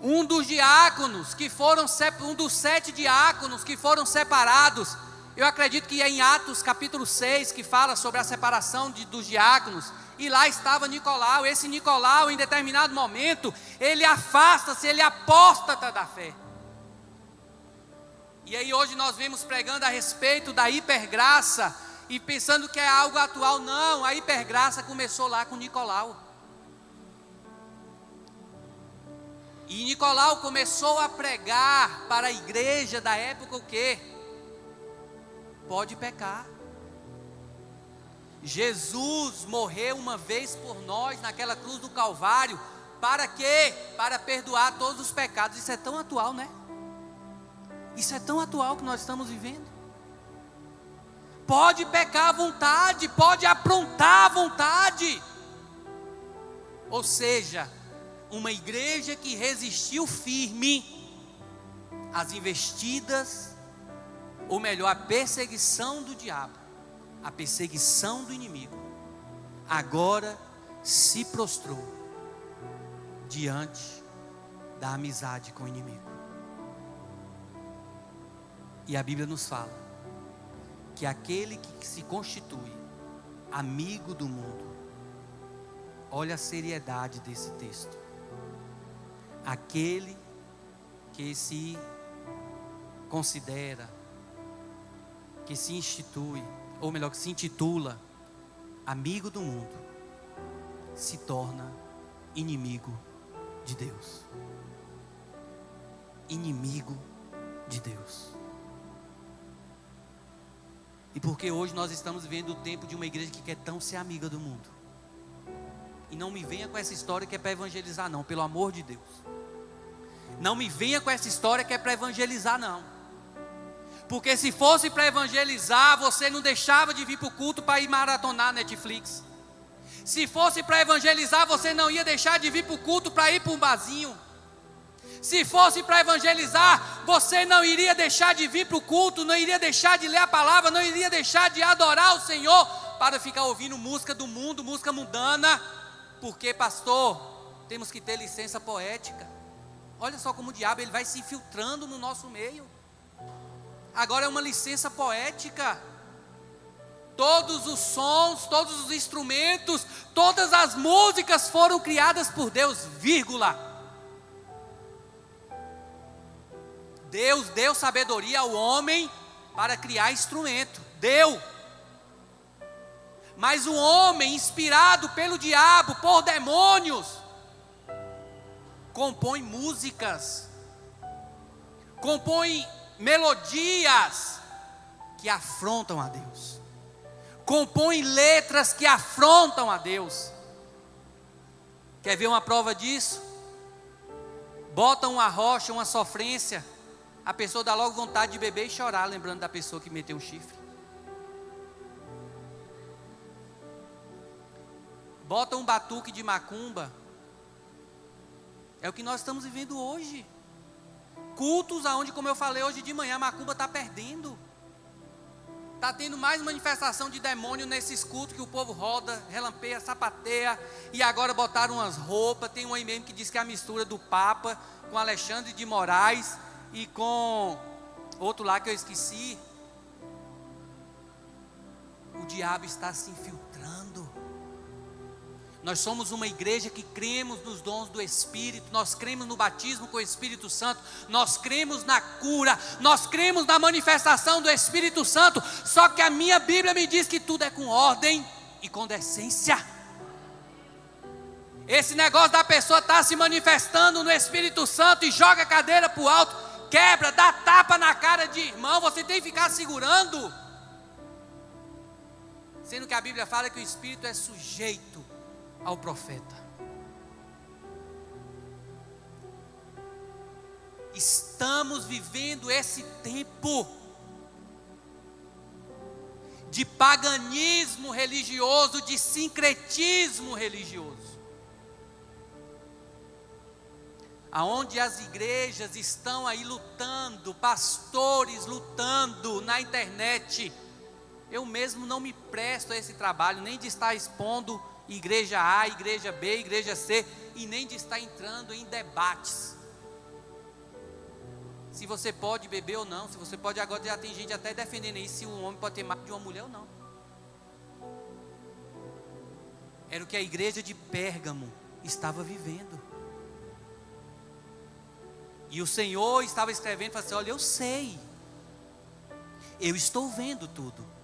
Um dos diáconos que foram, um dos 7 diáconos que foram separados. Eu acredito que é em Atos capítulo 6 que fala sobre a separação dos diáconos. E lá estava Nicolau. Esse Nicolau, em determinado momento, ele afasta-se, ele apóstata da fé. E aí hoje nós vemos pregando a respeito da hipergraça e pensando que é algo atual. Não, a hipergraça começou lá com Nicolau. E Nicolau começou a pregar para a igreja da época o quê? Pode pecar. Jesus morreu uma vez por nós naquela cruz do Calvário. Para quê? Para perdoar todos os pecados. Isso é tão atual, né? Isso é tão atual que nós estamos vivendo. Pode pecar à vontade, pode aprontar à vontade. Ou seja, uma igreja que resistiu firme às investidas, ou melhor, à perseguição do diabo, a perseguição do inimigo, agora se prostrou diante da amizade com o inimigo. E a Bíblia nos fala que aquele que se constitui amigo do mundo, olha a seriedade desse texto, aquele que se considera, que se institui, ou melhor, que se intitula amigo do mundo, se torna inimigo de Deus. Inimigo de Deus. E porque hoje nós estamos vivendo o tempo de uma igreja que quer tão ser amiga do mundo. E não me venha com essa história que é para evangelizar não, pelo amor de Deus. Não me venha com essa história que é para evangelizar não. Porque se fosse para evangelizar, você não deixava de vir para o culto para ir maratonar Netflix. Se fosse para evangelizar, você não ia deixar de vir para o culto para ir para um barzinho. Se fosse para evangelizar, você não iria deixar de vir para o culto, não iria deixar de ler a palavra, não iria deixar de adorar o Senhor para ficar ouvindo música do mundo, música mundana. Porque, pastor, temos que ter licença poética. Olha só como o diabo ele vai se infiltrando no nosso meio. Agora é uma licença poética. Todos os sons, todos os instrumentos, todas as músicas foram criadas por Deus, vírgula. Deus deu sabedoria ao homem para criar instrumento. Deu. Mas o homem, inspirado pelo diabo, por demônios, compõe músicas, compõe melodias que afrontam a Deus, compõe letras que afrontam a Deus. Quer ver uma prova disso? Bota uma rocha, uma sofrência, a pessoa dá logo vontade de beber e chorar, lembrando da pessoa que meteu um chifre. Bota um batuque de macumba. É o que nós estamos vivendo hoje. Cultos aonde, como eu falei hoje de manhã, a macumba está perdendo. Está tendo mais manifestação de demônio nesses cultos que o povo roda, relampeia, sapateia. E agora botaram umas roupas. Tem um aí mesmo que diz que é a mistura do Papa com Alexandre de Moraes e com outro lá que eu esqueci. O diabo está se infiltrando. Nós somos uma igreja que cremos nos dons do Espírito, nós cremos no batismo com o Espírito Santo, nós cremos na cura, nós cremos na manifestação do Espírito Santo, só que a minha Bíblia me diz que tudo é com ordem e com decência. Esse negócio da pessoa estar se manifestando no Espírito Santo e joga a cadeira para o alto, quebra, dá tapa na cara de irmão, você tem que ficar segurando. Sendo que a Bíblia fala que o Espírito é sujeito ao profeta. Estamos vivendo esse tempo de paganismo religioso, de sincretismo religioso, aonde as igrejas estão aí lutando, pastores lutando na internet. Eu mesmo não me presto a esse trabalho, nem de estar expondo igreja A, igreja B, igreja C, e nem de estar entrando em debates. Se você pode beber ou não, se você pode, agora já tem gente até defendendo isso, se um homem pode ter mais de uma mulher ou não. Era o que a igreja de Pérgamo estava vivendo. E o Senhor estava escrevendo, falando assim: olha, eu sei, eu estou vendo tudo.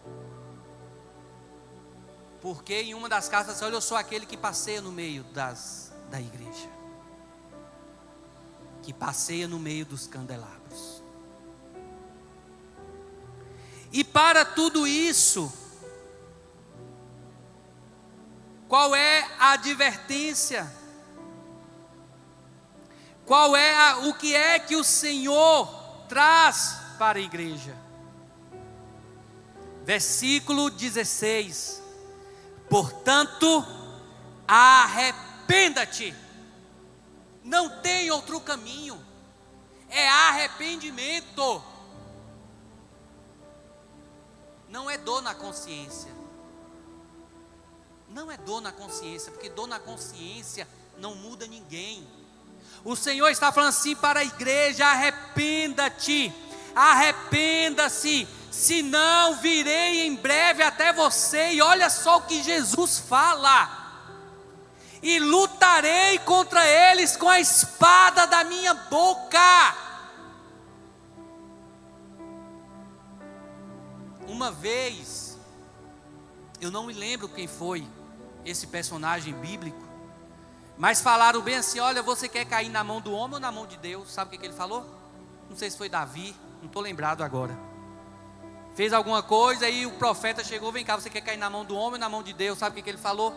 Porque em uma das casas, olha, eu sou aquele que passeia no meio da igreja, que passeia no meio dos candelabros. E para tudo isso, qual é a advertência? Qual é o que é que o Senhor traz para a igreja? Versículo 16. Portanto, arrependa-te. Não tem outro caminho. É arrependimento. Não é dor na consciência. Não é dor na consciência, porque dor na consciência não muda ninguém. O Senhor está falando assim para a igreja: arrependa-te, arrependa-se, senão virei em breve até você. E olha só o que Jesus fala: e lutarei contra eles com a espada da minha boca. Uma vez, eu não me lembro quem foi esse personagem bíblico, mas falaram bem assim: olha, você quer cair na mão do homem ou na mão de Deus? Sabe o que ele falou? Não sei se foi Davi, não estou lembrado agora. Fez alguma coisa e o profeta chegou: vem cá, você quer cair na mão do homem ou na mão de Deus? Sabe o que ele falou?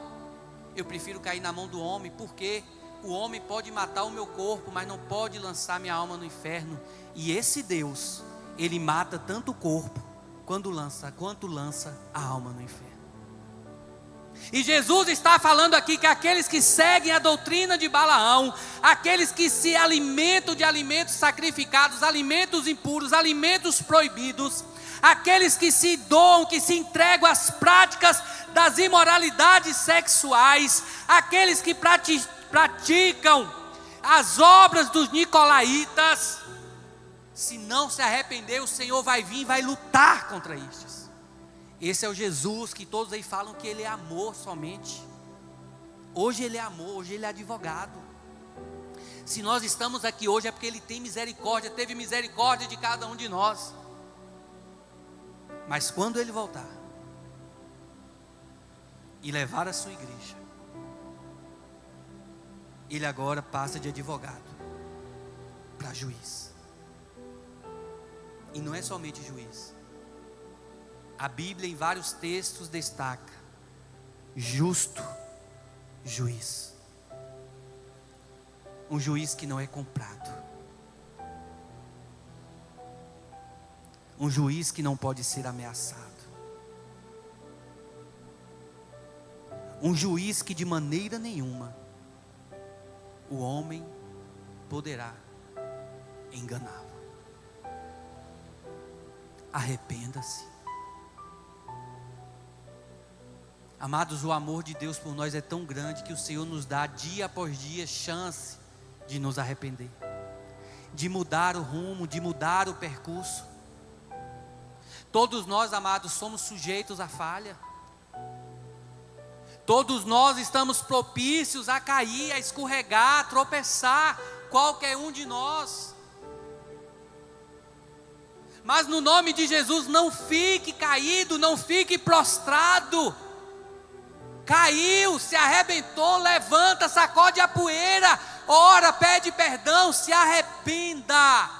Eu prefiro cair na mão do homem, porque o homem pode matar o meu corpo, mas não pode lançar minha alma no inferno. E esse Deus, ele mata tanto o corpo quanto lança a alma no inferno. E Jesus está falando aqui que aqueles que seguem a doutrina de Balaão, aqueles que se alimentam de alimentos sacrificados, alimentos impuros, alimentos proibidos, aqueles que se doam, que se entregam às práticas das imoralidades sexuais, aqueles que praticam as obras dos nicolaítas, se não se arrepender, o Senhor vai vir e vai lutar contra estes. Esse é o Jesus que todos aí falam que ele é amor somente. Hoje ele é amor, hoje ele é advogado. Se nós estamos aqui hoje é porque ele tem misericórdia, teve misericórdia de cada um de nós. Mas quando ele voltar e levar a sua igreja, ele agora passa de advogado para juiz. E não é somente juiz. A Bíblia em vários textos destaca: justo juiz. Um juiz que não é comprado. Um juiz que não pode ser ameaçado. Um juiz que de maneira nenhuma o homem poderá enganá-lo. Arrependa-se. Amados, o amor de Deus por nós é tão grande que o Senhor nos dá dia após dia chance de nos arrepender, de mudar o rumo, de mudar o percurso. Todos nós, amados, somos sujeitos à falha. Todos nós estamos propícios a cair, a escorregar, a tropeçar, qualquer um de nós. Mas no nome de Jesus, não fique caído, não fique prostrado. Caiu, se arrebentou, levanta, sacode a poeira, ora, pede perdão, se arrependa.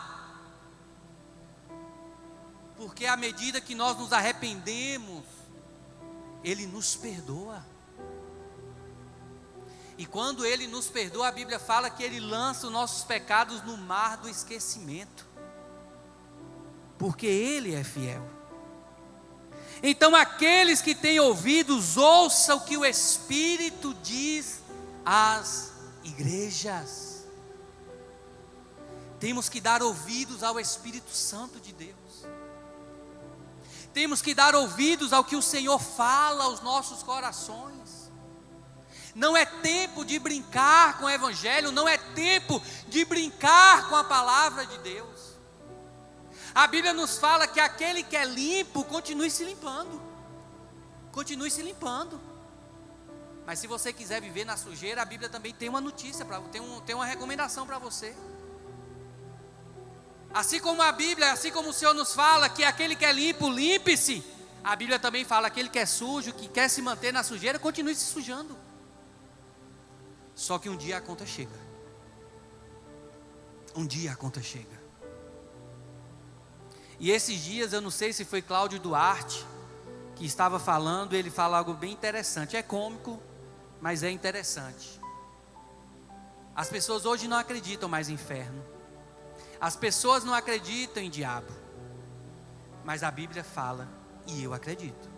Porque à medida que nós nos arrependemos, Ele nos perdoa. E quando Ele nos perdoa, a Bíblia fala que Ele lança os nossos pecados no mar do esquecimento. Porque Ele é fiel. Então aqueles que têm ouvidos, ouçam o que o Espírito diz às igrejas. Temos que dar ouvidos ao Espírito Santo de Deus. Temos que dar ouvidos ao que o Senhor fala aos nossos corações. Não é tempo de brincar com o Evangelho, não é tempo de brincar com a palavra de Deus. A Bíblia nos fala que aquele que é limpo, continue se limpando. Continue se limpando. Mas se você quiser viver na sujeira, a Bíblia também tem uma notícia, tem uma recomendação para você. Assim como a Bíblia, assim como o Senhor nos fala que aquele que é limpo, limpe-se. A Bíblia também fala que aquele que é sujo, que quer se manter na sujeira, continue se sujando. Só que um dia a conta chega. Um dia a conta chega. E esses dias, eu não sei se foi Cláudio Duarte que estava falando, ele fala algo bem interessante. É cômico, mas é interessante. As pessoas hoje não acreditam mais em inferno. As pessoas não acreditam em diabo. Mas a Bíblia fala, e eu acredito.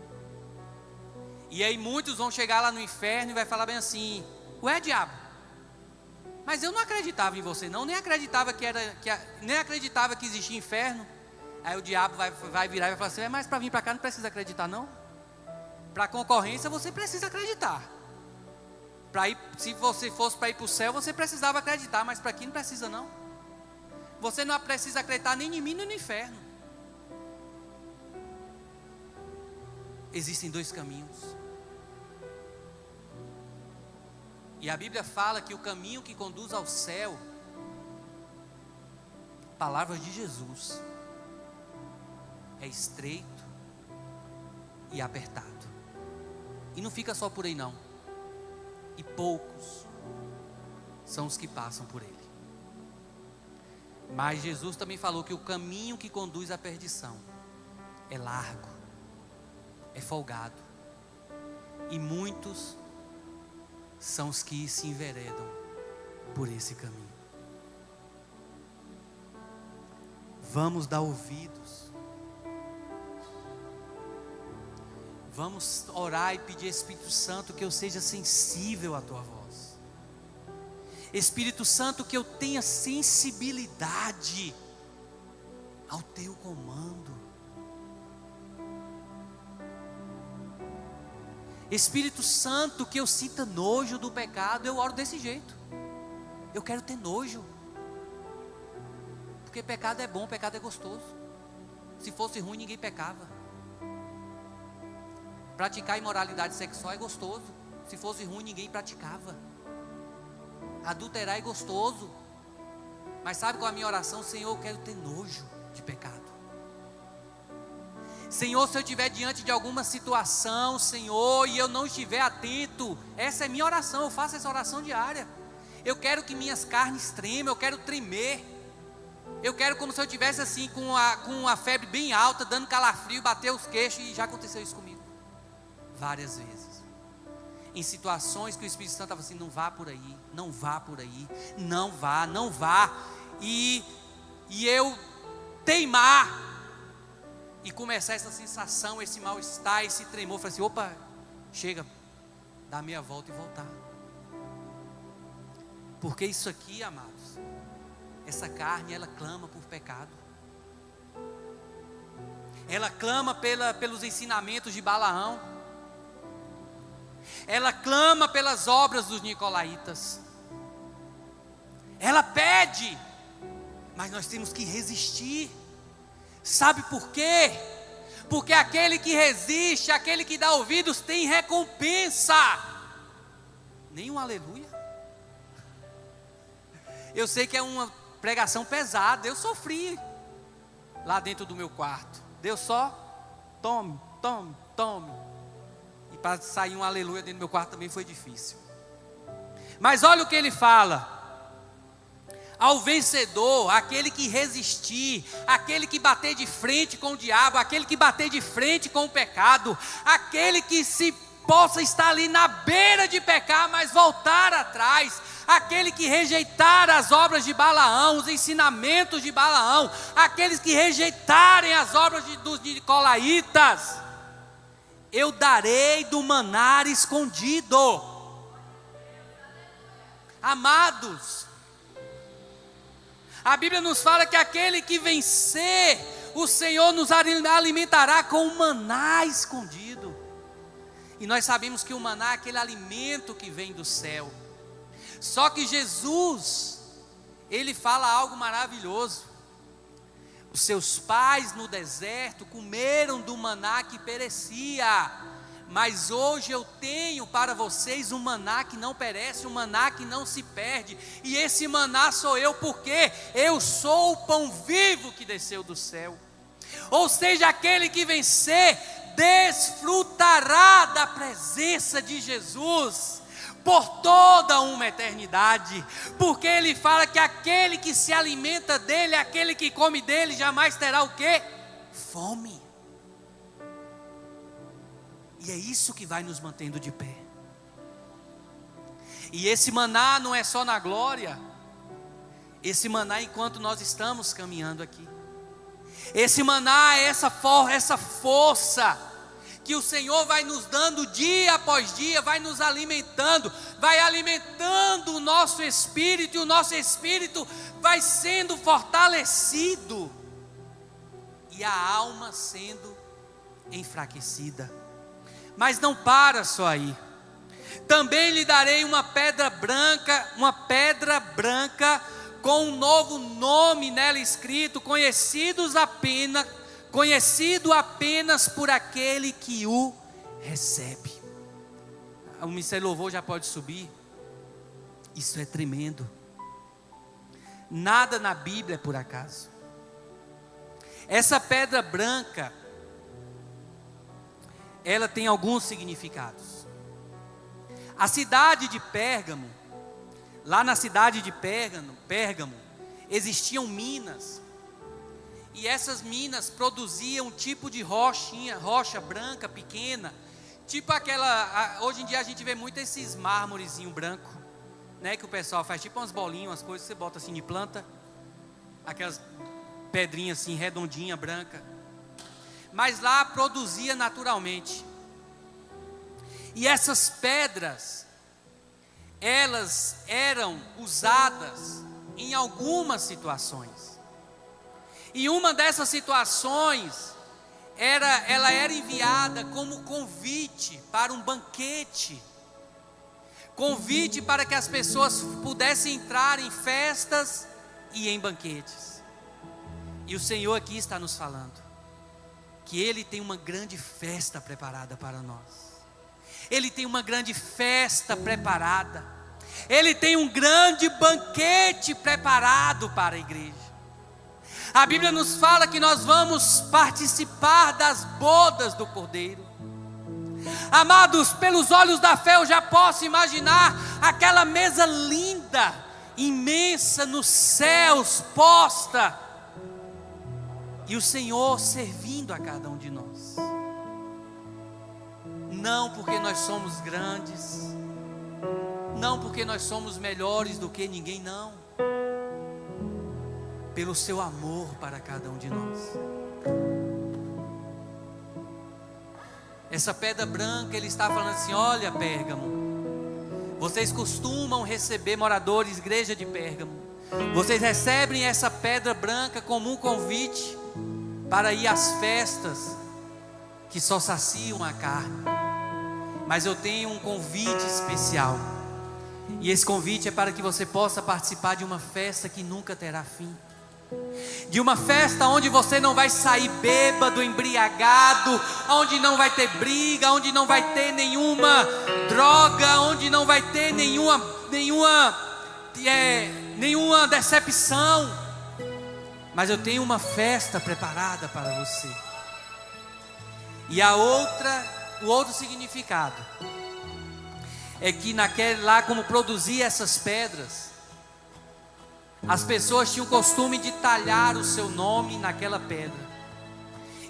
E aí muitos vão chegar lá no inferno e vai falar bem assim: ué, diabo, mas eu não acreditava em você não, nem acreditava nem acreditava que existia inferno. Aí o diabo vai virar e vai falar assim: mas para vir para cá não precisa acreditar não. Para concorrência você precisa acreditar. Se você fosse para ir para o céu, você precisava acreditar, mas para aqui não precisa não. Você não precisa acreditar nem em mim nem no inferno. Existem dois caminhos. E a Bíblia fala que o caminho que conduz ao céu, palavras de Jesus, é estreito e apertado. E não fica só por aí não. E poucos são os que passam por ele. Mas Jesus também falou que o caminho que conduz à perdição é largo, é folgado. E muitos são os que se enveredam por esse caminho. Vamos dar ouvidos. Vamos orar e pedir, Espírito Santo, que eu seja sensível à tua voz. Espírito Santo, que eu tenha sensibilidade ao teu comando. Espírito Santo, que eu sinta nojo do pecado. Eu oro desse jeito. Eu quero ter nojo. Porque pecado é bom, pecado é gostoso. Se fosse ruim, ninguém pecava. Praticar imoralidade sexual é gostoso. Se fosse ruim, ninguém praticava. Adulterar é gostoso. Mas sabe qual é a minha oração? Senhor, eu quero ter nojo de pecado. Senhor, se eu estiver diante de alguma situação, Senhor, e eu não estiver atento, essa é minha oração, eu faço essa oração diária. Eu quero que minhas carnes tremam, eu quero tremer. Eu quero como se eu estivesse assim, com uma febre bem alta, dando calafrio, bater os queixos, e já aconteceu isso comigo várias vezes. em situações que o Espírito Santo estava assim: não vá por aí, não vá por aí, não vá, não vá. E eu teimar e começar essa sensação, esse mal-estar, esse tremor. Falei assim: opa, chega, dá meia volta e voltar. Porque isso aqui, amados, essa carne, ela clama por pecado. Ela clama pelos ensinamentos de Balaão. Ela clama pelas obras dos nicolaítas. Ela pede, mas nós temos que resistir. Sabe por quê? Porque aquele que resiste, aquele que dá ouvidos, tem recompensa. Nem um aleluia. Eu sei que é uma pregação pesada. Eu sofri lá dentro do meu quarto. Deus só tome. E para sair um aleluia dentro do meu quarto também foi difícil. Mas olha o que ele fala: ao vencedor, aquele que resistir, aquele que bater de frente com o diabo, aquele que bater de frente com o pecado, aquele que se possa estar ali na beira de pecar, mas voltar atrás, aquele que rejeitar as obras de Balaão, os ensinamentos de Balaão, aqueles que rejeitarem as obras dos nicolaítas, eu darei do maná escondido. Amados, a Bíblia nos fala que aquele que vencer, o Senhor nos alimentará com o maná escondido. E nós sabemos que o maná é aquele alimento que vem do céu. Só que Jesus, Ele fala algo maravilhoso. Os seus pais no deserto comeram do maná que perecia, mas hoje eu tenho para vocês um maná que não perece, um maná que não se perde. E esse maná sou eu, porque eu sou o pão vivo que desceu do céu. Ou seja, aquele que vencer desfrutará da presença de Jesus por toda uma eternidade, porque ele fala que aquele que se alimenta dele, aquele que come dele, jamais terá o quê? Fome. E é isso que vai nos mantendo de pé. E esse maná não é só na glória, esse maná enquanto nós estamos caminhando aqui. Esse maná é essa força que o Senhor vai nos dando dia após dia, vai nos alimentando, vai alimentando o nosso espírito, e o nosso espírito vai sendo fortalecido, e a alma sendo enfraquecida. Mas não para só aí. Também lhe darei uma pedra branca com um novo nome nela escrito, conhecido apenas por aquele que o recebe. O Ministério Louvor já pode subir. Isso é tremendo. Nada na Bíblia é por acaso. Essa pedra branca, ela tem alguns significados. A cidade de Pérgamo, lá na cidade de Pérgamo, existiam minas. E essas minas produziam um tipo de rocha branca pequena, tipo aquela, hoje em dia a gente vê muito esses mármorezinho branco, né, que o pessoal faz tipo umas bolinhas, umas coisas que você bota assim de planta, aquelas pedrinhas assim redondinha, branca. Mas lá produzia naturalmente. E essas pedras, elas eram usadas em algumas situações. E uma dessas situações, ela era enviada como convite para um banquete. Convite para que as pessoas pudessem entrar em festas e em banquetes. E o Senhor aqui está nos falando que Ele tem uma grande festa preparada para nós. Ele tem uma grande festa preparada. Ele tem um grande banquete preparado para a igreja. A Bíblia nos fala que nós vamos participar das bodas do Cordeiro. Amados, pelos olhos da fé eu já posso imaginar aquela mesa linda, imensa nos céus, posta, e o Senhor servindo a cada um de nós. não porque nós somos grandes, não porque nós somos melhores do que ninguém, não, pelo seu amor para cada um de nós. Essa pedra branca, ele está falando assim: olha, Pérgamo, vocês costumam receber moradores, igreja de Pérgamo, vocês recebem essa pedra branca como um convite para ir às festas que só saciam a carne. Mas eu tenho um convite especial, e esse convite é para que você possa participar de uma festa que nunca terá fim, de uma festa onde você não vai sair bêbado, embriagado, onde não vai ter briga, onde não vai ter nenhuma droga, onde não vai ter nenhuma decepção. Mas eu tenho uma festa preparada para você. E o outro significado é que lá, como produzia essas pedras, as pessoas tinham o costume de talhar o seu nome naquela pedra.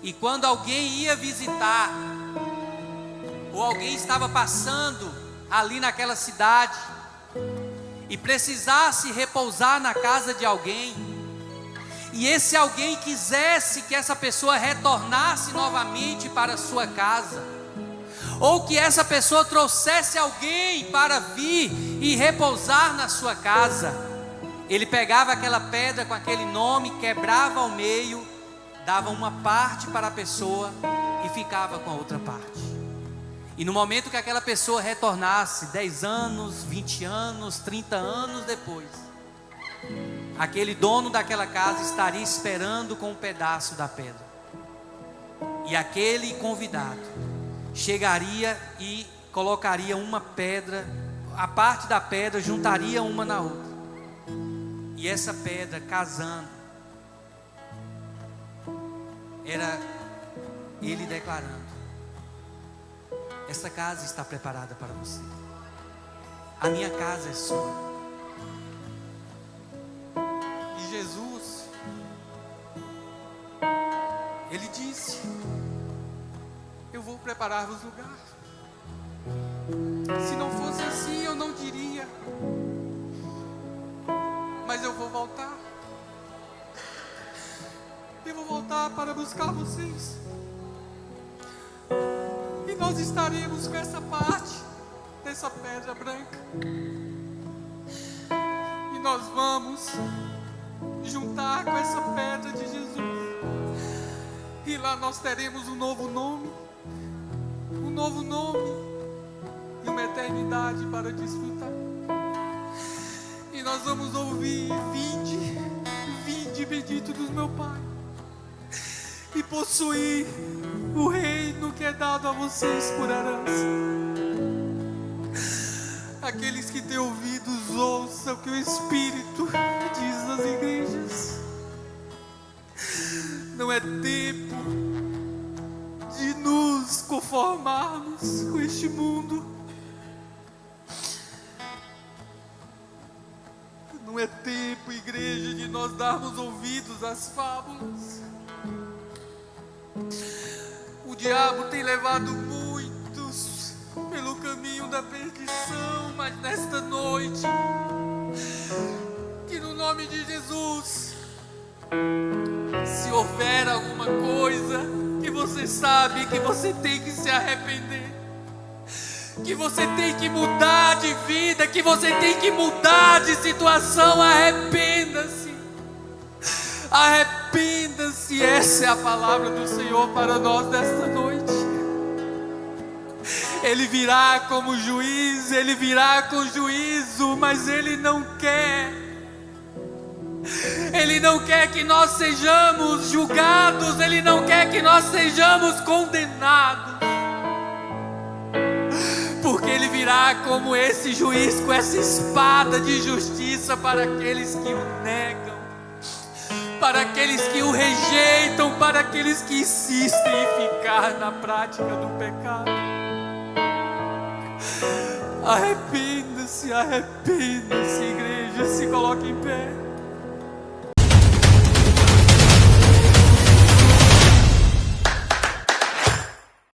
E quando alguém ia visitar, ou alguém estava passando ali naquela cidade e precisasse repousar na casa de alguém, e esse alguém quisesse que essa pessoa retornasse novamente para a sua casa, ou que essa pessoa trouxesse alguém para vir e repousar na sua casa, ele pegava aquela pedra com aquele nome, quebrava ao meio, dava uma parte para a pessoa e ficava com a outra parte. E no momento que aquela pessoa retornasse, 10 anos, 20 anos, 30 anos depois, aquele dono daquela casa estaria esperando com um pedaço da pedra. E aquele convidado chegaria e colocaria uma pedra, a parte da pedra juntaria uma na outra. E essa pedra casando, era ele declarando: essa casa está preparada para você, a minha casa é sua. E Jesus, ele disse: eu vou preparar-vos lugar. Se não fosse assim, eu não diria, mas eu vou voltar. Eu vou voltar para buscar vocês. E nós estaremos com essa parte dessa pedra branca. E nós vamos juntar com essa pedra de Jesus. E lá nós teremos um novo nome. Um novo nome. E uma eternidade para desfrutar. E nós vamos ouvir: vinde, vinde bendito do meu Pai, e possuir o reino que é dado a vocês por herança. Aqueles que têm ouvidos, ouçam o que o Espírito diz às igrejas. Não é tempo de nos conformarmos com este mundo. Não é tempo, igreja, de nós darmos ouvidos às fábulas. O diabo tem levado muitos pelo caminho da perdição, mas nesta noite, que no nome de Jesus, se houver alguma coisa que você sabe que você tem que se arrepender, que você tem que mudar de vida, que você tem que mudar de situação, arrependa-se. Arrependa-se, essa é a palavra do Senhor para nós nesta noite. Ele virá como juiz, ele virá com juízo, mas ele não quer que nós sejamos julgados, ele não quer que nós sejamos condenados, porque ele virá como esse juiz, com essa espada de justiça para aqueles que o negam, para aqueles que o rejeitam, para aqueles que insistem em ficar na prática do pecado. Arrependa-se, arrependa-se, igreja, se coloque em pé.